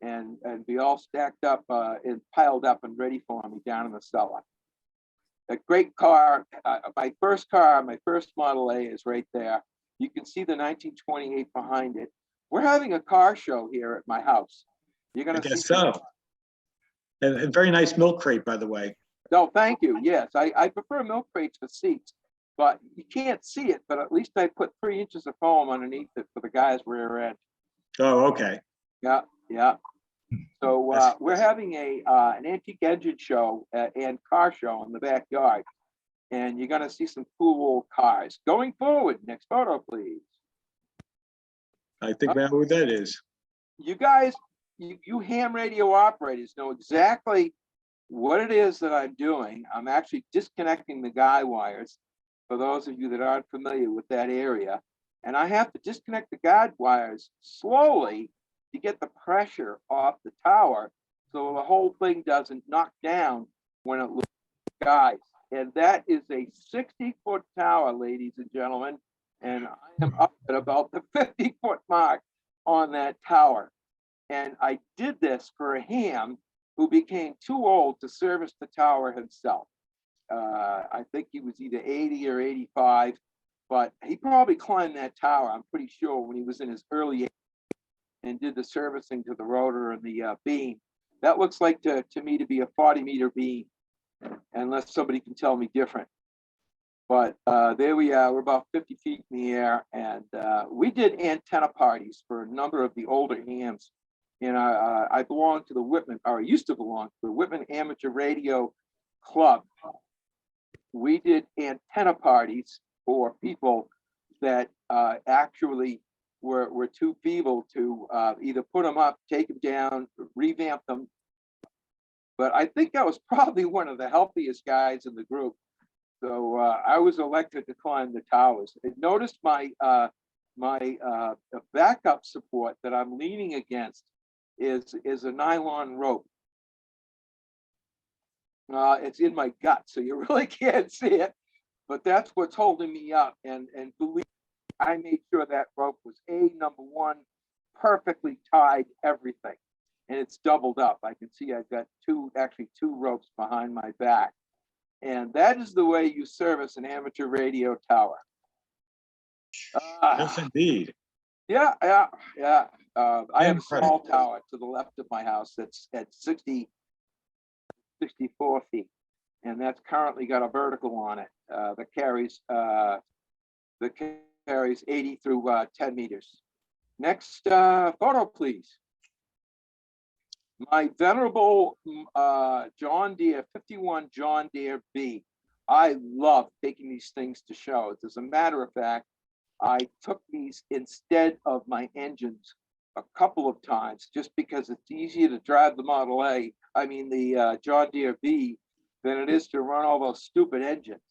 and be all stacked up and piled up and ready for me down in the cellar. A great car, my first Model A is right there. You can see the 1928 behind it. We're having a car show here at my house. You're gonna see so. And very nice milk crate, by the way. No, thank you. Yes, I prefer milk crates for seats, but you can't see it, but at least I put 3 inches of foam underneath it for the guy's rear end. Oh, okay. Yeah, yeah. So we're having an antique engine show and car show in the backyard, and you're gonna see some cool old cars. Going forward, next photo, please. I think I know who that is. You guys, you ham radio operators know exactly what it is that I'm doing. I'm actually disconnecting the guy wires for those of you that aren't familiar with that area. And I have to disconnect the guide wires slowly to get the pressure off the tower so the whole thing doesn't knock down when it loses guys. And that is a 60-foot tower, ladies and gentlemen. And I am up at about the 50-foot mark on that tower. And I did this for a ham who became too old to service the tower himself. I think he was either 80 or 85, but he probably climbed that tower, I'm pretty sure, when he was in his early 80s and did the servicing to the rotor and the beam. That looks like to me to be a 40-meter beam, unless somebody can tell me different. But there we are, we're about 50 feet in the air, and we did antenna parties for a number of the older hams. And I belong to the Whitman, or I used to belong to the Whitman Amateur Radio Club. We did antenna parties for people that actually were too feeble to either put them up, take them down, revamp them. But I think I was probably one of the healthiest guys in the group. So I was elected to climb the towers. And notice my backup support that I'm leaning against is a nylon rope. It's in my gut, so you really can't see it, but that's what's holding me up. And believe me, I made sure that rope was number one, perfectly tied everything, and it's doubled up. I can see I've got two ropes behind my back, and that is the way you service an amateur radio tower. Yes, indeed. Yeah. I have a small tower to the left of my house that's at 64 feet, and that's currently got a vertical on it that carries 80 through 10 meters. Next photo, please. My venerable John Deere 51 John Deere B. I love taking these things to shows. As a matter of fact, I took these instead of my engines a couple of times just because it's easier to drive the Model A, the John Deere B, than it is to run all those stupid engines.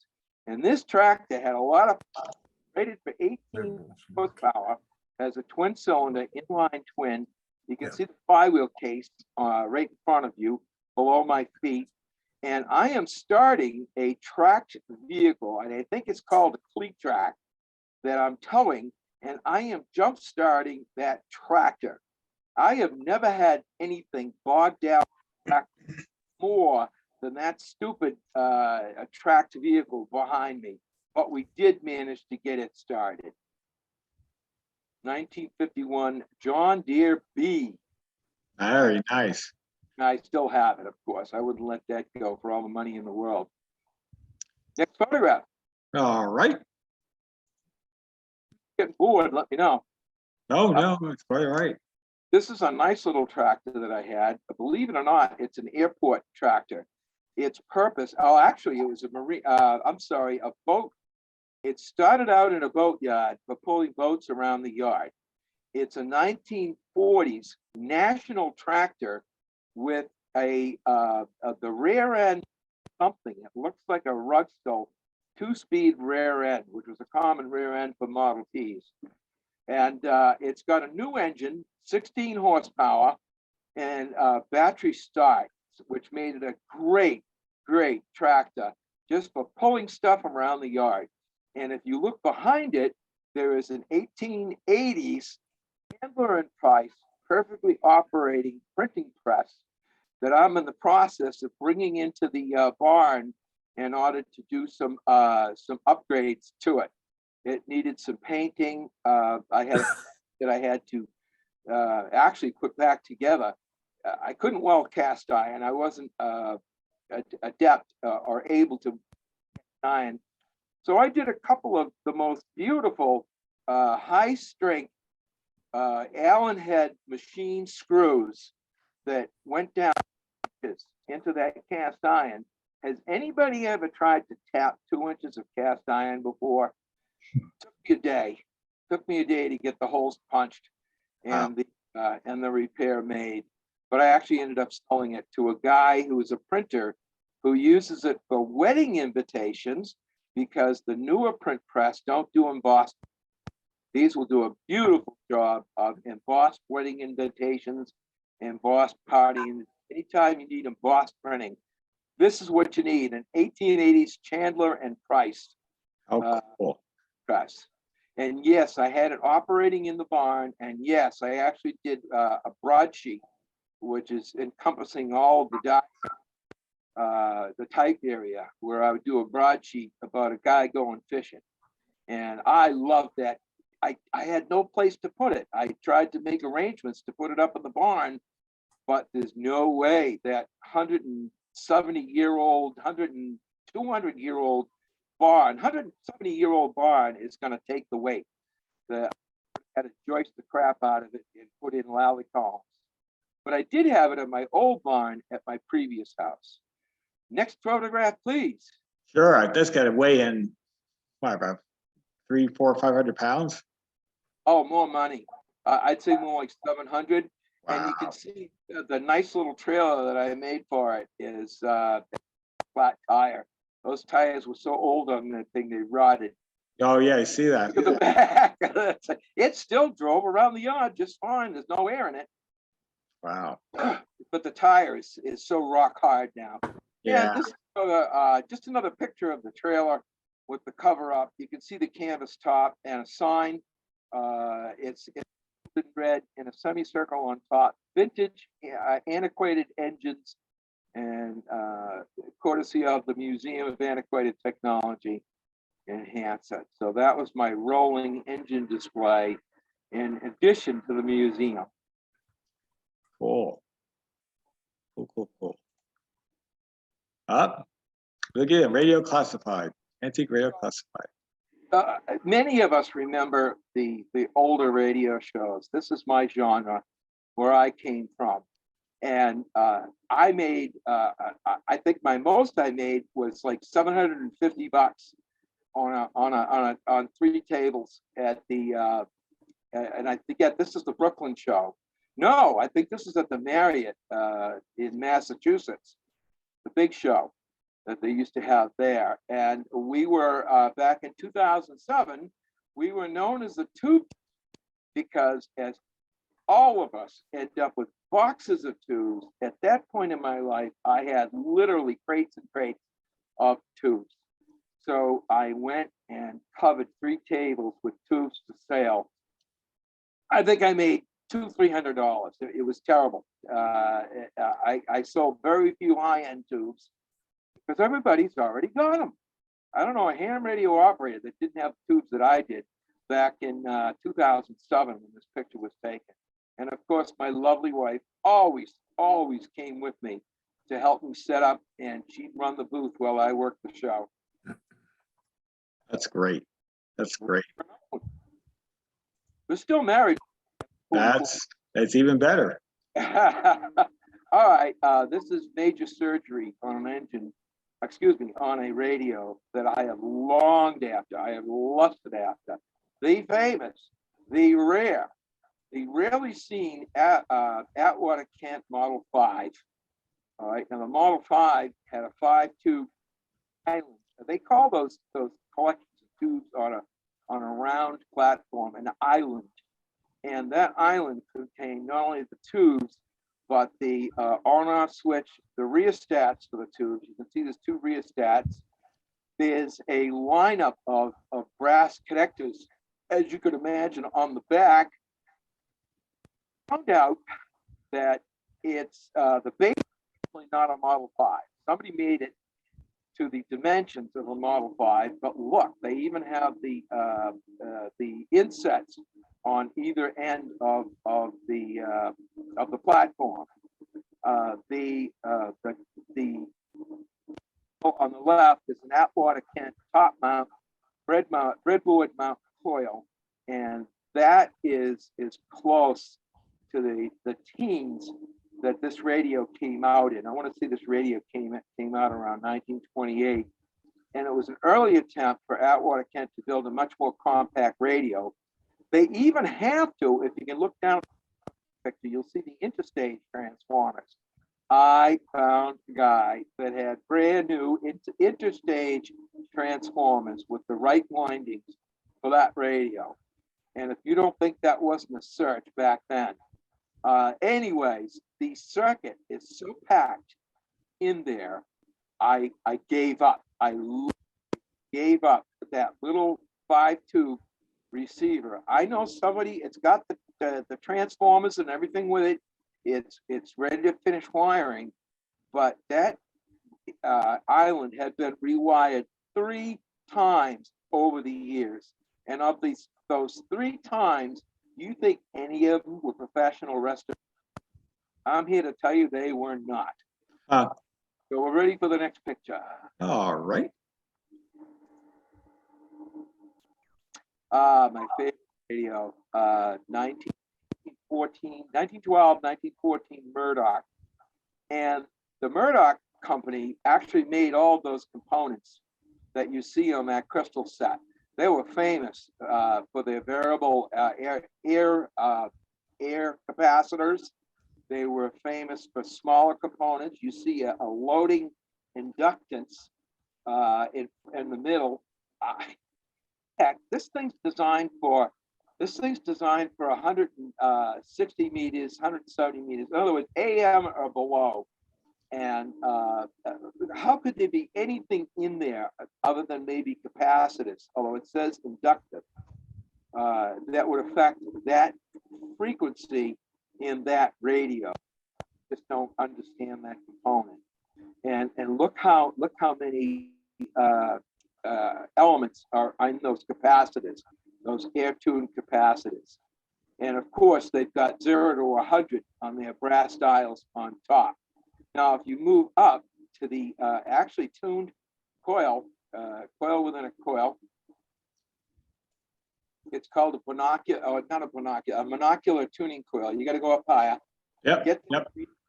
And this tractor had a lot of, rated for 18 horsepower, has a twin cylinder inline twin. You can see the flywheel case right in front of you, below my feet. And I am starting a tracked vehicle, and I think it's called a cleat track, that I'm towing, and I am jump starting that tractor. I have never had anything bogged down more than that stupid tracked vehicle behind me, but we did manage to get it started. 1951 John Deere B. Very nice. I still have it, of course. I wouldn't let that go for all the money in the world. Next photograph. All right. Getting bored, let me know. No, it's quite all right. This is a nice little tractor that I had. Believe it or not, it's an airport tractor. Its purpose, actually, it was a boat. It started out in a boat yard for pulling boats around the yard. It's a 1940s national tractor with the rear end something. It looks like a Rugstole 2-speed rear end, which was a common rear end for Model Ts. And it's got a new engine, 16 horsepower, and battery start, which made it a great tractor just for pulling stuff around the yard. And if you look behind it, there is an 1880s Chandler and Price perfectly operating printing press that I'm in the process of bringing into the barn in order to do some upgrades to it. It needed some painting. I had to actually put back together. I couldn't weld cast iron. I wasn't adept or able to iron. So I did a couple of the most beautiful high strength Allen head machine screws that went down into that cast iron. Has anybody ever tried to tap 2 inches of cast iron before? Took me a day to get the holes punched and the repair made. But I actually ended up selling it to a guy who is a printer who uses it for wedding invitations, because the newer print press don't do embossed. These will do a beautiful job of embossed wedding invitations, embossed parties. Anytime you need embossed printing, this is what you need, an 1880s Chandler and Price Cool. press. And yes, I had it operating in the barn. And yes, I actually did a broadsheet, which is encompassing all the type area, where I would do a broadsheet about a guy going fishing. And I loved that. I had no place to put it. I tried to make arrangements to put it up in the barn, but there's no way that 170-year-old, 200-year-old barn, 170-year-old barn is going to take the weight. I had to joist the crap out of it and put in lally columns. But I did have it at my old barn at my previous house. Next photograph, please. Sure, this got to weigh in, what, about 300, 400, 500 pounds? Oh, more money. I'd say more like 700. Wow. And you can see the nice little trailer that I made for it is flat tire. Those tires were so old on that thing, they rotted. Oh yeah, I see that. Look at the back. It still drove around the yard just fine. There's no air in it. Wow. But the tire is so rock hard now. Yeah. And this is just another picture of the trailer with the cover up. You can see the canvas top and a sign. It's in red in a semicircle on top. Vintage, antiquated engines, and courtesy of the Museum of Antiquated Technology in Hanson. So that was my rolling engine display in addition to the museum. Cool. Cool. Up. Look at it, radio classified, antique radio classified. Many of us remember the older radio shows. This is my genre, where I came from. And I made, I think my most I made was like $750 on 3 tables at the and I forget, this is the Brooklyn show. No, I think this is at the Marriott in Massachusetts, the big show that they used to have there. And we were back in 2007, we were known as the Tube, because as all of us end up with boxes of tubes. At that point in my life, I had literally crates and crates of tubes. So I went and covered 3 tables with tubes to sale. I think I made $200-300. It was terrible. I sold very few high-end tubes because everybody's already got them. I don't know a ham radio operator that didn't have tubes that I did back in 2007 when this picture was taken. And of course, my lovely wife always came with me to help me set up, and she'd run the booth while I worked the show. That's great. That's great. We're still married. That's even better. All right, this is major surgery on an engine, on a radio that I have longed after, I have lusted after. The famous, the rare, the rarely seen Atwater Kent Model 5. All right, now the Model 5 had a 5-tube island. They call those collections of tubes on a round platform, an island. And that island contained not only the tubes, but the on-off switch, the rheostats for the tubes. You can see there's 2 rheostats. There's a lineup of brass connectors, as you could imagine, on the back. Found out that it's the base is not a Model 5. Somebody made it to the dimensions of a Model 5, but look, they even have the insets on either end of the platform. The on the left is an Atwater Kent top mount breadboard mount coil, and that is close to the teens that this radio came out in. I want to say this radio came out around 1928, and it was an early attempt for Atwater Kent to build a much more compact radio. They even have to, if you can look down at the picture, you'll see the interstage transformers. I found a guy that had brand new interstage transformers with the right windings for that radio. And if you don't think that wasn't a search back then. Anyways, the circuit is so packed in there, I gave up. I gave up that little 5-tube receiver. I know somebody, it's got the transformers and everything with it. It's ready to finish wiring, but that island had been rewired 3 times over the years. And of those 3 times, you think any of them were professional restorators? I'm here to tell you they were not. So we're ready for the next picture. All right. My favorite radio, 1912, 1914 Murdoch. And the Murdoch company actually made all those components that you see on that crystal set. They were famous for their variable air capacitors. They were famous for smaller components. You see a loading inductance in the middle. Heck, this thing's designed for 160 meters, 170 meters. In other words, AM or below. And how could there be anything in there other than maybe capacitors, although it says inductive, that would affect that frequency in that radio? Just don't understand that component. And look how many elements are in those capacitors, those air-tuned capacitors. And of course, they've got 0 to 100 on their brass dials on top. Now, if you move up to the actually tuned coil, coil within a coil, it's called a binocular, or not a binocular, a monocular tuning coil. You got to go up higher. Yep. Get the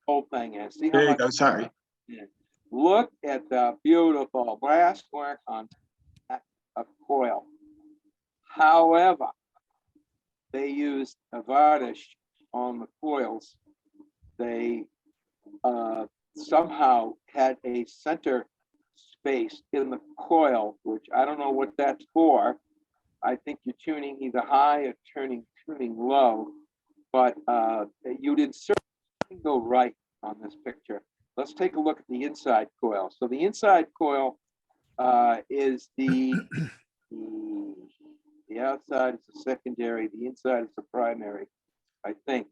whole thing in. See how There you much. go. Sorry. Look at the beautiful brass work on that. a coil. However, they used a varnish on the coils. They somehow had a center space in the coil, which I don't know what that's for. I think you're tuning either high or tuning low, but you'd insert something go right on this picture. Let's take a look at the inside coil. So the inside coil is the outside is the secondary, the inside is the primary, I think.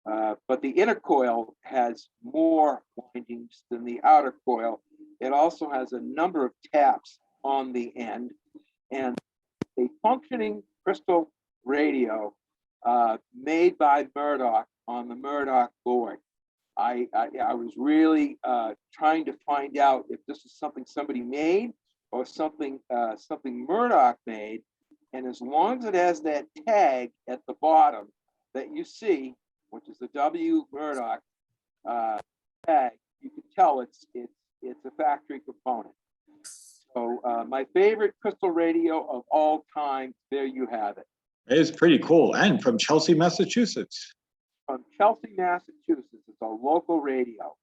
But the inner coil has more windings than the outer coil. It also has a number of taps on the end, and a functioning crystal radio made by Murdoch on the Murdoch board. I was really trying to find out if this is something somebody made or something Murdoch made. And as long as it has that tag at the bottom that you see, which is the W Murdoch tag, you can tell it's a factory component. So my favorite crystal radio of all time, there you have it. It is pretty cool. And from Chelsea, Massachusetts. From Chelsea, Massachusetts. It's a local radio.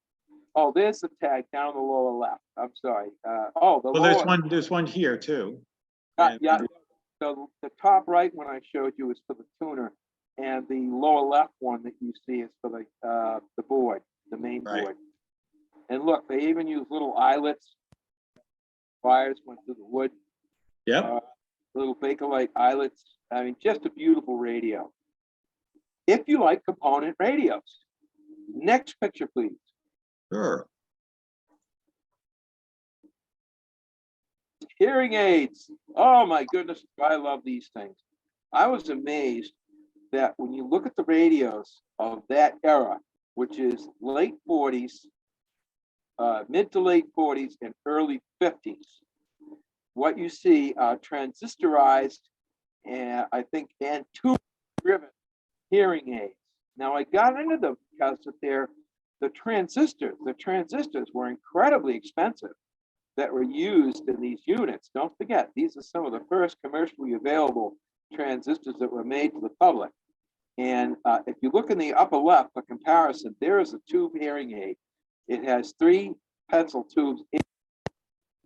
Oh, there's the tag down in the lower left. I'm sorry. There's one here too. Yeah. So the top right one I showed you is for the tuner, and the lower left one that you see is for the board, the main board. And look, they even use little eyelets. Wires went through the wood. Yeah. Little Bakelite eyelets. I mean, just a beautiful radio. If you like component radios. Next picture, please. Sure. Hearing aids. Oh my goodness, I love these things. I was amazed that when you look at the radios of that era, which is late 40s, mid to late 40s and early 50s, what you see are transistorized and I think and tube-driven hearing aids. Now I got into them because the transistors were incredibly expensive that were used in these units. Don't forget, these are some of the first commercially available transistors that were made to the public. And if you look in the upper left for comparison, there is a tube hearing aid. It has 3 pencil tubes.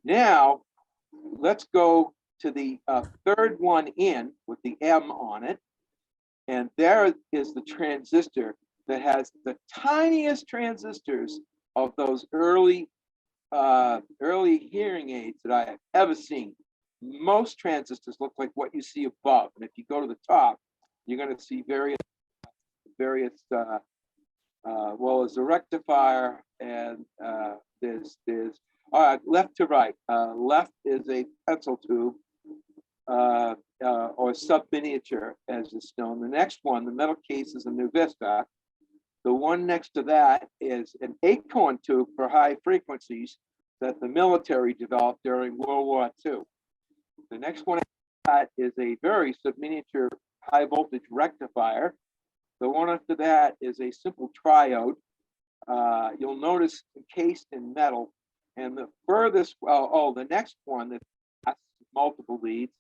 Now, let's go to the third one in with the M on it. And there is the transistor that has the tiniest transistors of those early hearing aids that I have ever seen. Most transistors look like what you see above. And if you go to the top, you're going to see various well, there's a rectifier and there's left to right. Left is a pencil tube or sub-miniature as is known. The next one, the metal case, is a Nuvista. The one next to that is an acorn tube for high frequencies that the military developed during World War II. The next one is a very sub-miniature high voltage rectifier. The one after that is a simple triode. You'll notice encased in metal. And the furthest, the next one that has multiple leads,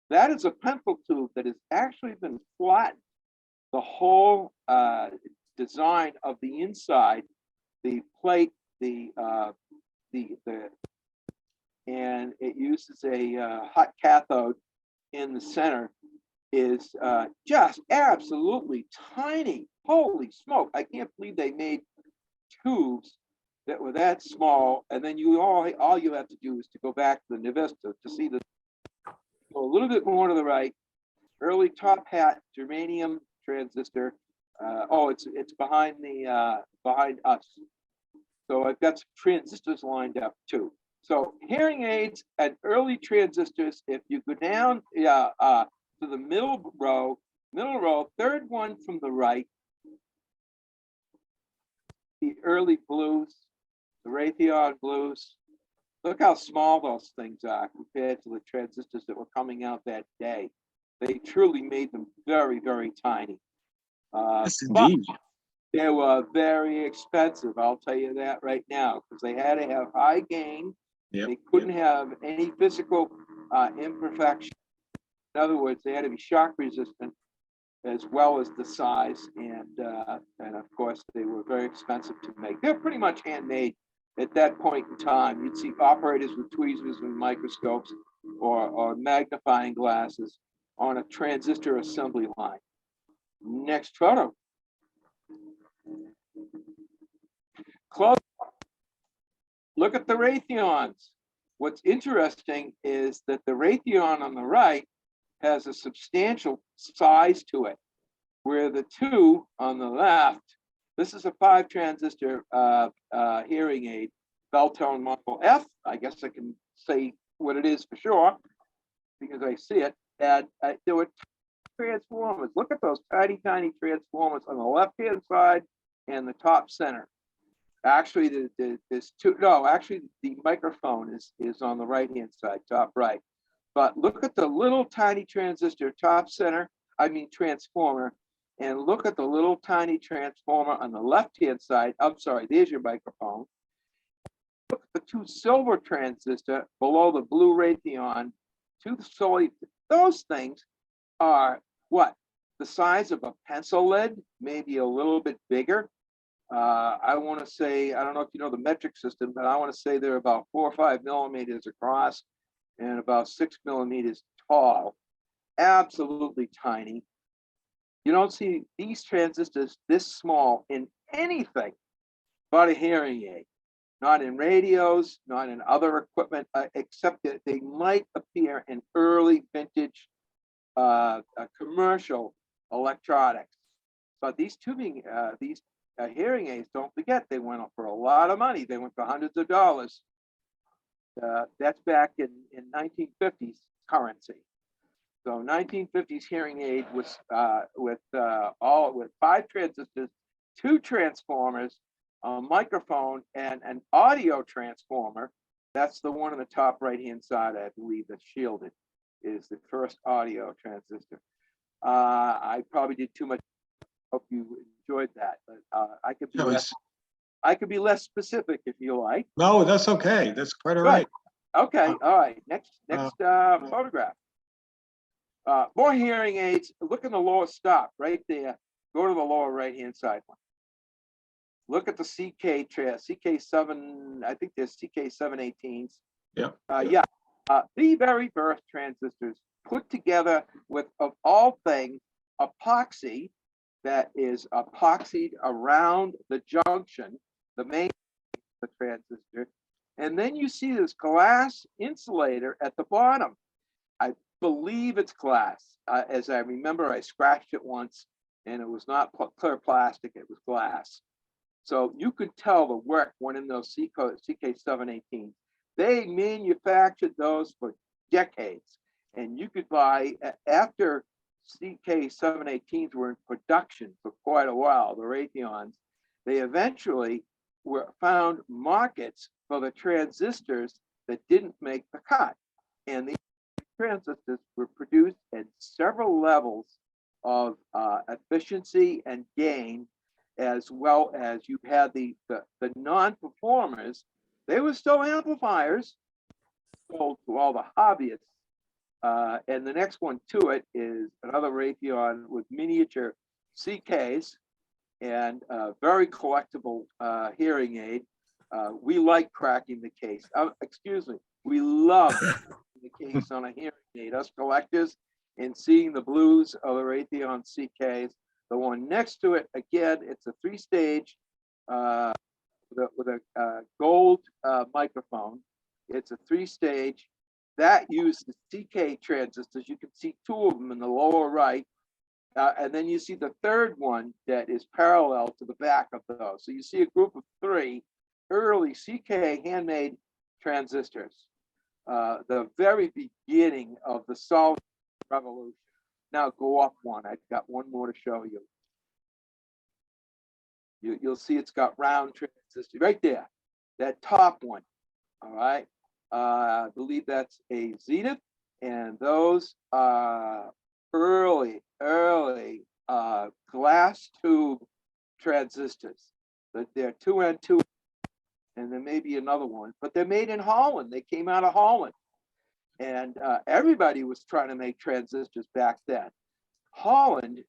that is a pencil tube that has actually been flattened. The whole design of the inside, the plate, and it uses a hot cathode in the center, is just absolutely tiny. Holy smoke! I can't believe they made tubes that were that small. And then all you have to do is to go back to the Nuvista to see the. Go a little bit more to the right. Early top hat germanium transistor. It's behind us. So I've got some transistors lined up too. So hearing aids and early transistors. If you go down to the middle row, third one from the right, the early blues, the Raytheon blues. Look how small those things are compared to the transistors that were coming out that day. They truly made them very, very tiny. Yes, indeed. They were very expensive, I'll tell you that right now, because they had to have high gain. They couldn't have any physical imperfection. In other words, they had to be shock resistant as well as the size, and of course they were very expensive to make. They're pretty much handmade at that point in time. You'd see operators with tweezers and microscopes or magnifying glasses on a transistor assembly line. Next photo. Close. Look at the Raytheons. What's interesting is that the Raytheon on the right has a substantial size to it, where the two on the left, this is a 5 transistor hearing aid, Bell-tone model F. I guess I can say what it is for sure because I see it. And there were transformers. Look at those tiny, tiny transformers on the left-hand side and the top center. Actually, there's two. No, actually, the microphone is on the right-hand side, top right. But look at the little tiny transistor, top center, transformer, and look at the little tiny transformer on the left-hand side. I'm sorry, there's your microphone. Look at the 2 silver transistor below the blue Raytheon. 2 solid. Those things are what? The size of a pencil lead, maybe a little bit bigger. I want to say, I don't know if you know the metric system, but I want to say they're about 4 or 5 millimeters across and about 6 millimeters tall. Absolutely tiny. You don't see these transistors this small in anything but a hearing aid. Not in radios, not in other equipment, except that they might appear in early vintage commercial electronics. But these tubing, these hearing aids, don't forget, they went up for a lot of money. They went for hundreds of dollars. That's back in 1950s currency. So 1950s hearing aid was with 5 transistors, 2 transformers, a microphone, and an audio transformer. That's the one on the top right-hand side, I believe, that's shielded, is the first audio transistor. I probably did too much. Hope you enjoyed that, but I could be less specific if you like. No, that's okay. That's quite all right. Okay, all right. Next photograph. More hearing aids. Look in the lower stop right there. Go to the lower right-hand side one. Look at the CK7. I think there's CK718s. Yeah. The very first transistors put together with, of all things, epoxy that is epoxied around the junction, the main the transistor, and then you see this glass insulator at the bottom. I believe it's glass. As I remember, I scratched it once, and it was not clear plastic; it was glass. So you could tell the work went in those CK718s. They manufactured those for decades, and you could buy after CK718s were in production for quite a while. The Raytheons, they eventually were found markets for the transistors that didn't make the cut, and these transistors were produced at several levels of efficiency and gain, as well as you had the non-performers. They were still amplifiers sold to all the hobbyists. And the next one to it is another Raytheon with miniature CKs and very collectible hearing aid. We like cracking the case. Excuse me. We love the case on a hearing aid, us collectors, and seeing the blues of the Raytheon CKs. The one next to it, again, it's a 3-stage with a gold microphone. It's a 3-stage that uses CK transistors. You can see 2 of them in the lower right. And then you see the third one that is parallel to the back of those. So you see a group of 3 early CK handmade transistors. The very beginning of the solid revolution. Now go up one. I've got one more to show you. You'll see it's got round transistors right there. That top one. All right. I believe that's a Zenith, and those are early glass tube transistors. They're 2N2, and there may be another one, but they're made in Holland. They came out of Holland. And everybody was trying to make transistors back then. Holland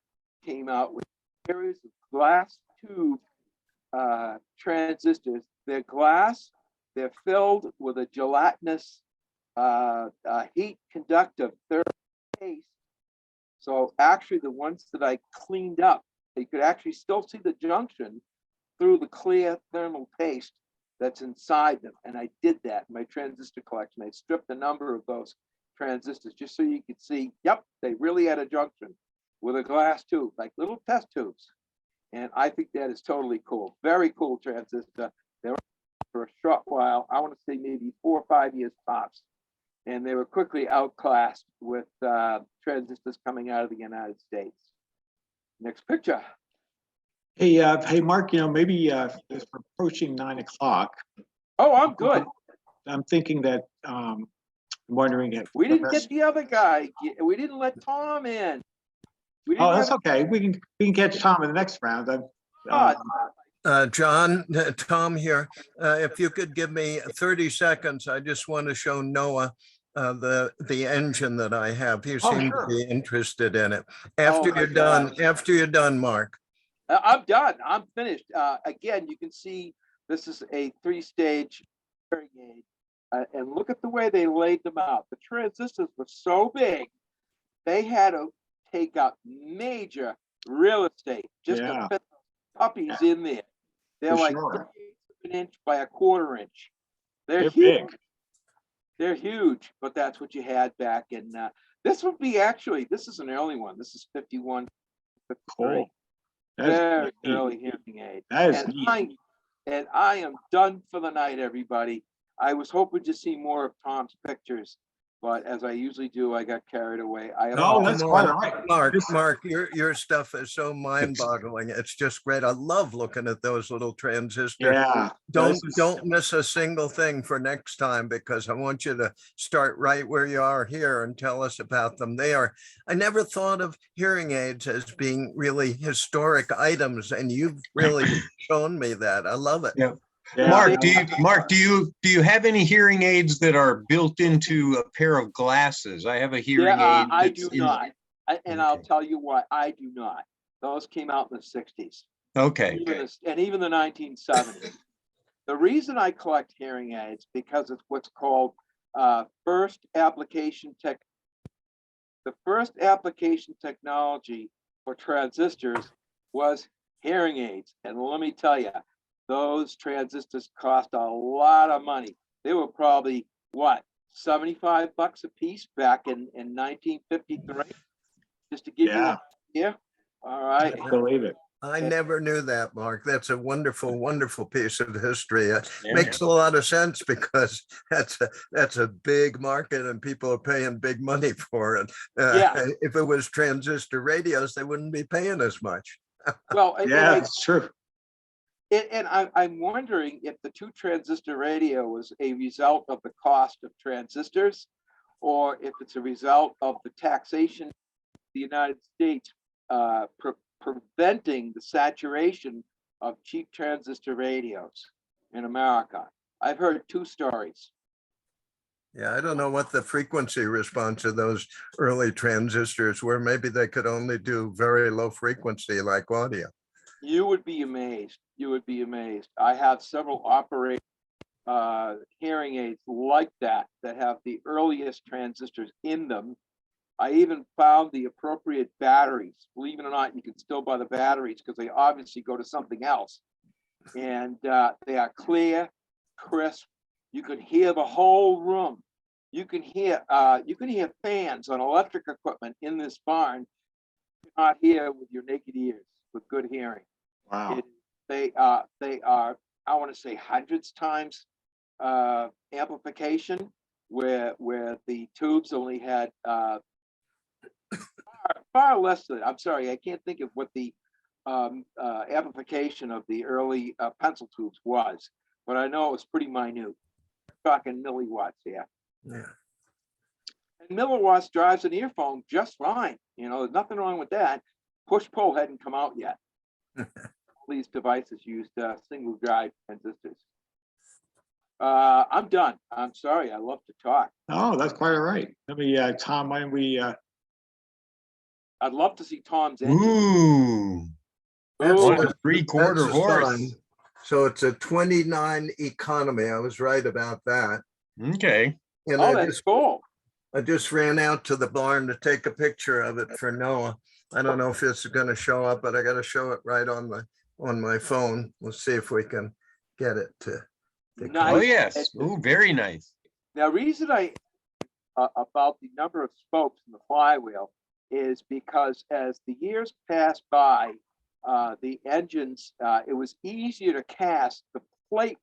came out with a series of glass tube transistors. They're glass, they're filled with a gelatinous heat conductive thermal paste. So actually the ones that I cleaned up, you could actually still see the junction through the clear thermal paste that's inside them. And I did that in my transistor collection. I stripped a number of those transistors just so you could see, yep, they really had a junction with a glass tube, like little test tubes. And I think that is totally cool. Very cool transistor. They were for a short while, I want to say maybe 4 or 5 years tops. And they were quickly outclassed with transistors coming out of the United States. Next picture. Hey, Mark, maybe as we're approaching 9 o'clock. Oh, I'm good. I'm thinking that, I'm wondering if. We didn't get the other guy. We didn't let Tom in. We didn't Oh, that's have- okay. We can catch Tom in the next round. John, Tom here. If you could give me 30 seconds, I just want to show Noah the engine that I have. He Oh, seemed sure. to be interested in it. After my you're done, gosh. after you're done, Mark. I'm done. I'm finished. Again, you can see this is a 3-stage hearing aid. And look at the way they laid them out. The transistors were so big, they had to take up major real estate just Yeah. to fit those puppies in there. They're For like sure. 3/8 of an inch by a 1/4 inch. They're They're huge. big. They're huge, but that's what you had back in. This would be actually, this is an early one. This is 51, 53. Cool. That is Very neat. early hearing aid. That is And neat. I am done for the night, everybody. I was hoping to see more of Tom's pictures, but as I usually do, I got carried away. I No, apologize. that's quite all right. Mark, your stuff is so mind-boggling. It's just great. I love looking at those little transistors. Yeah. Don't this is- don't miss a single thing for next time, because I want you to start right where you are here and tell us about them. I never thought of hearing aids as being really historic items, and you've really shown me that. I love it. Yeah. Yeah. Mark, do you have any hearing aids that are built into a pair of glasses? I have a hearing Yeah, aid. I that's do in- not. And I'll Okay. tell you what, I do not. Those came out in the 60s. Okay. And even the 1970s. The reason I collect hearing aids, because it's what's called first application tech. The first application technology for transistors was hearing aids. And let me tell you, those transistors cost a lot of money. They were probably, what, $75 a piece back in 1953? Just to give you an idea. All right. I believe it. I never knew that, Mark. That's a wonderful, wonderful piece of history. It Yeah. makes a lot of sense because that's a big market and people are paying big money for it. Yeah. If it was transistor radios, they wouldn't be paying as much. Well, Yeah, it's true. and I'm wondering if the 2-transistor radio was a result of the cost of transistors, or if it's a result of the taxation of the United States preventing the saturation of cheap transistor radios in America. I've heard 2 stories. Yeah, I don't know what the frequency response of those early transistors were. Maybe they could only do very low frequency like audio. You would be amazed. You would be amazed. I have several operating hearing aids like that have the earliest transistors in them. I even found the appropriate batteries. Believe it or not, you can still buy the batteries because they obviously go to something else. And they are clear, crisp. You can hear the whole room. You can hear fans on electric equipment in this barn. You cannot hear with your naked ears with good hearing. Wow. They are, I want to say, hundreds times amplification, where the tubes only had far less than. I'm sorry, I can't think of what the amplification of the early pencil tubes was, but I know it was pretty minute. Talking milliwatts here. Yeah. And milliwatts drives an earphone just fine. There's nothing wrong with that. Push-pull hadn't come out yet. These devices used single drive transistors. I'm done. I'm sorry. I love to talk. Oh, that's quite all right. Let me, Tom, why don't we, I'd love to see Tom's engine. Ooh, That's one just- 3/4 that's horse. fun. So it's a 29 economy. I was right about that. Okay. And Oh, that's cool. I just ran out to the barn to take a picture of it for Noah. I don't know if it's gonna show up, but I gotta show it right on my phone. We'll see if we can get it to. Nice. Oh, yes. Ooh, very nice. Now, reason about the number of spokes in the flywheel is because as the years passed by, the engines, it was easier to cast the plate.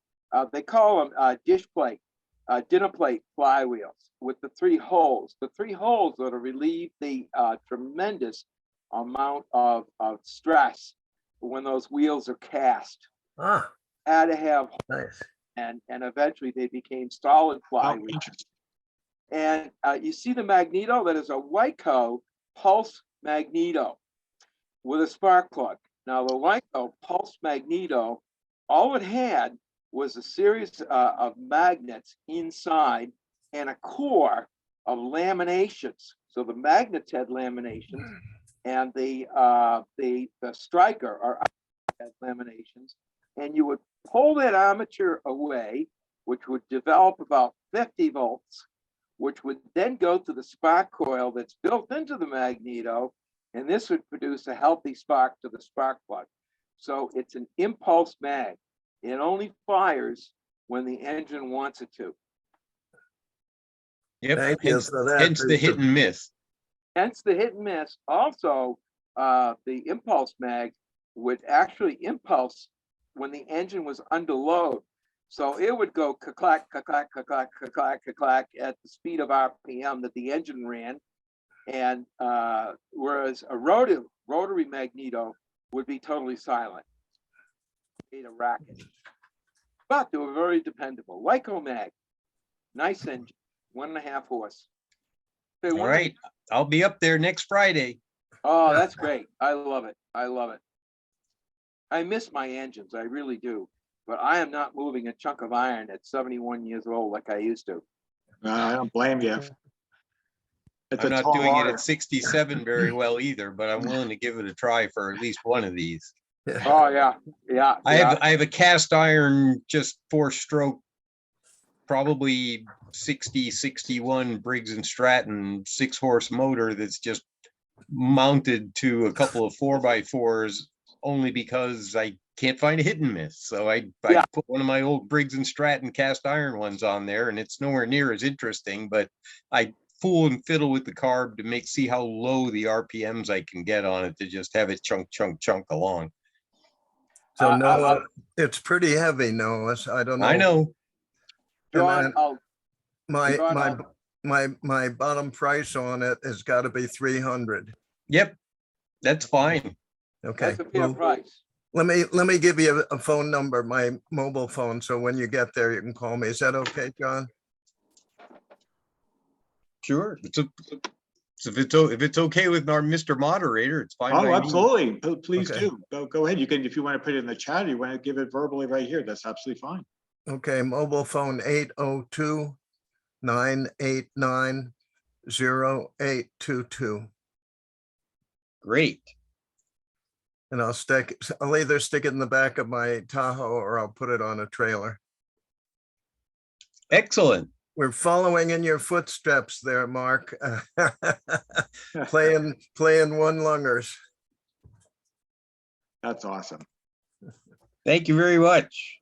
They call them dish plate, dinner plate flywheels with the 3 holes. The 3 holes are to relieve the tremendous amount of stress when those wheels are cast. Ah, Had to have, nice. and eventually they became solid oh, flywheels. interesting. And you see the magneto, that is a Wyco pulse magneto with a spark plug. Now the Wyco pulse magneto, all it had was a series of magnets inside and a core of laminations. So the magnets had laminations, and the striker or had laminations, and you would pull that armature away, which would develop about 50 volts, which would then go to the spark coil that's built into the magneto, and this would produce a healthy spark to the spark plug. So it's an impulse mag. It only fires when the engine wants it to. Yep. Thank you Hence, for that. hence the hit and miss. Hence the hit and miss. Also, the impulse mag would actually impulse when the engine was under load. So it would go clack, clack, clack, clack, clack, clack at the speed of RPM that the engine ran. And whereas a rotary magneto would be totally silent. Made a racket. But they were very dependable. Wyco mag, nice engine, 1.5 horse. Say All one- right. I'll be up there next Friday. Oh, that's great. I love it. I love it. I miss my engines. I really do. But I am not moving a chunk of iron at 71 years old like I used to. I don't blame you. It's I'm a not tall doing it order. at 67 very well either, but I'm willing to give it a try for at least one of these. Oh, yeah. Yeah. I have a cast iron, just 4-stroke, probably 61 Briggs and Stratton 6-horse motor that's just mounted to a couple of 4x4s only because I can't find a hit and miss. So I put one of my old Briggs and Stratton cast iron ones on there, and it's nowhere near as interesting, but I fool and fiddle with the carb to see how low the RPMs I can get on it to just have it chunk along. So Noah, it's pretty heavy, Noah. I don't know. I know. John, my bottom price on it has got to be 300. Yep, that's fine. Okay. that's a fair price. Let me give you a phone number, my mobile phone, so when you get there, you can call me. Is that okay, John? Sure. If it's okay with our Mr. Moderator, it's fine. Oh, by me. absolutely. Please Okay. do. Go ahead. You can, if you want to put it in the chat, or you want to give it verbally right here, that's absolutely fine. Okay, mobile phone 802-989-0822. Great. And I'll either stick it in the back of my Tahoe or I'll put it on a trailer. Excellent. We're following in your footsteps there, Mark. playing one-lungers. That's awesome. Thank you very much.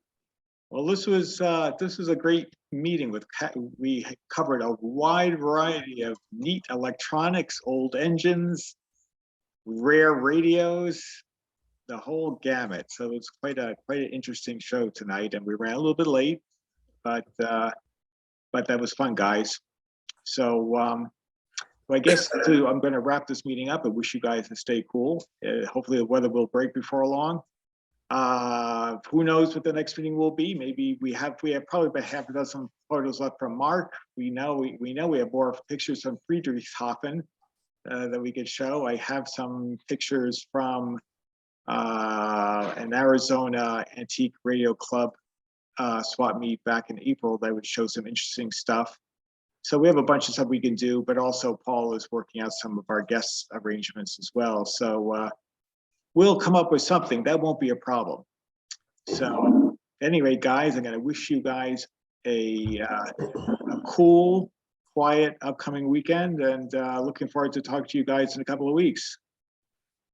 Well, this was a great meeting we covered a wide variety of neat electronics, old engines, rare radios, the whole gamut. So it's quite an interesting show tonight, and we ran a little bit late, but that was fun, guys. So I guess I'm going to wrap this meeting up. I wish you guys to stay cool. Hopefully the weather will break before long. Who knows what the next meeting will be? Maybe we have probably about half a dozen photos left from Mark. We know we have more pictures from Friedrichshafen that we could show. I have some pictures from an Arizona Antique Radio Club swap meet back in April that would show some interesting stuff. So we have a bunch of stuff we can do, but also Paul is working out some of our guest arrangements as well. So we'll come up with something. That won't be a problem. So anyway, guys, I'm going to wish you guys a cool, quiet upcoming weekend, and looking forward to talking to you guys in a couple of weeks.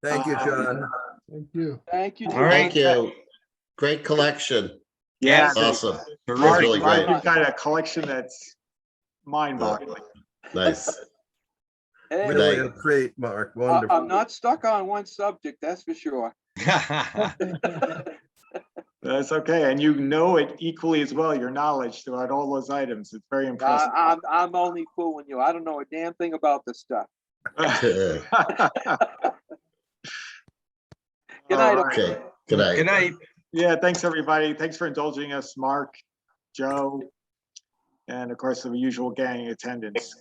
Thank you, John. Thank you. Thank you. All right. Thank you. Great collection. Yeah, Awesome. Mark, really Mark, great. you've got a collection that's mind-boggling. Nice. Hey, Really night. a treat, Mark. I'm Wonderful. not stuck on one subject, that's for sure. That's okay, and you know it equally as well. Your knowledge throughout all those items. It's very impressive. I'm only fooling you. I don't know a damn thing about this stuff. Good night. All right. Okay, good night. Good night. Yeah, thanks, everybody. Thanks for indulging us, Mark, Joe, and of course, the usual gang attendance.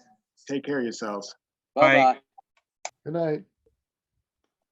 Take care of yourselves. Bye-bye. Good night.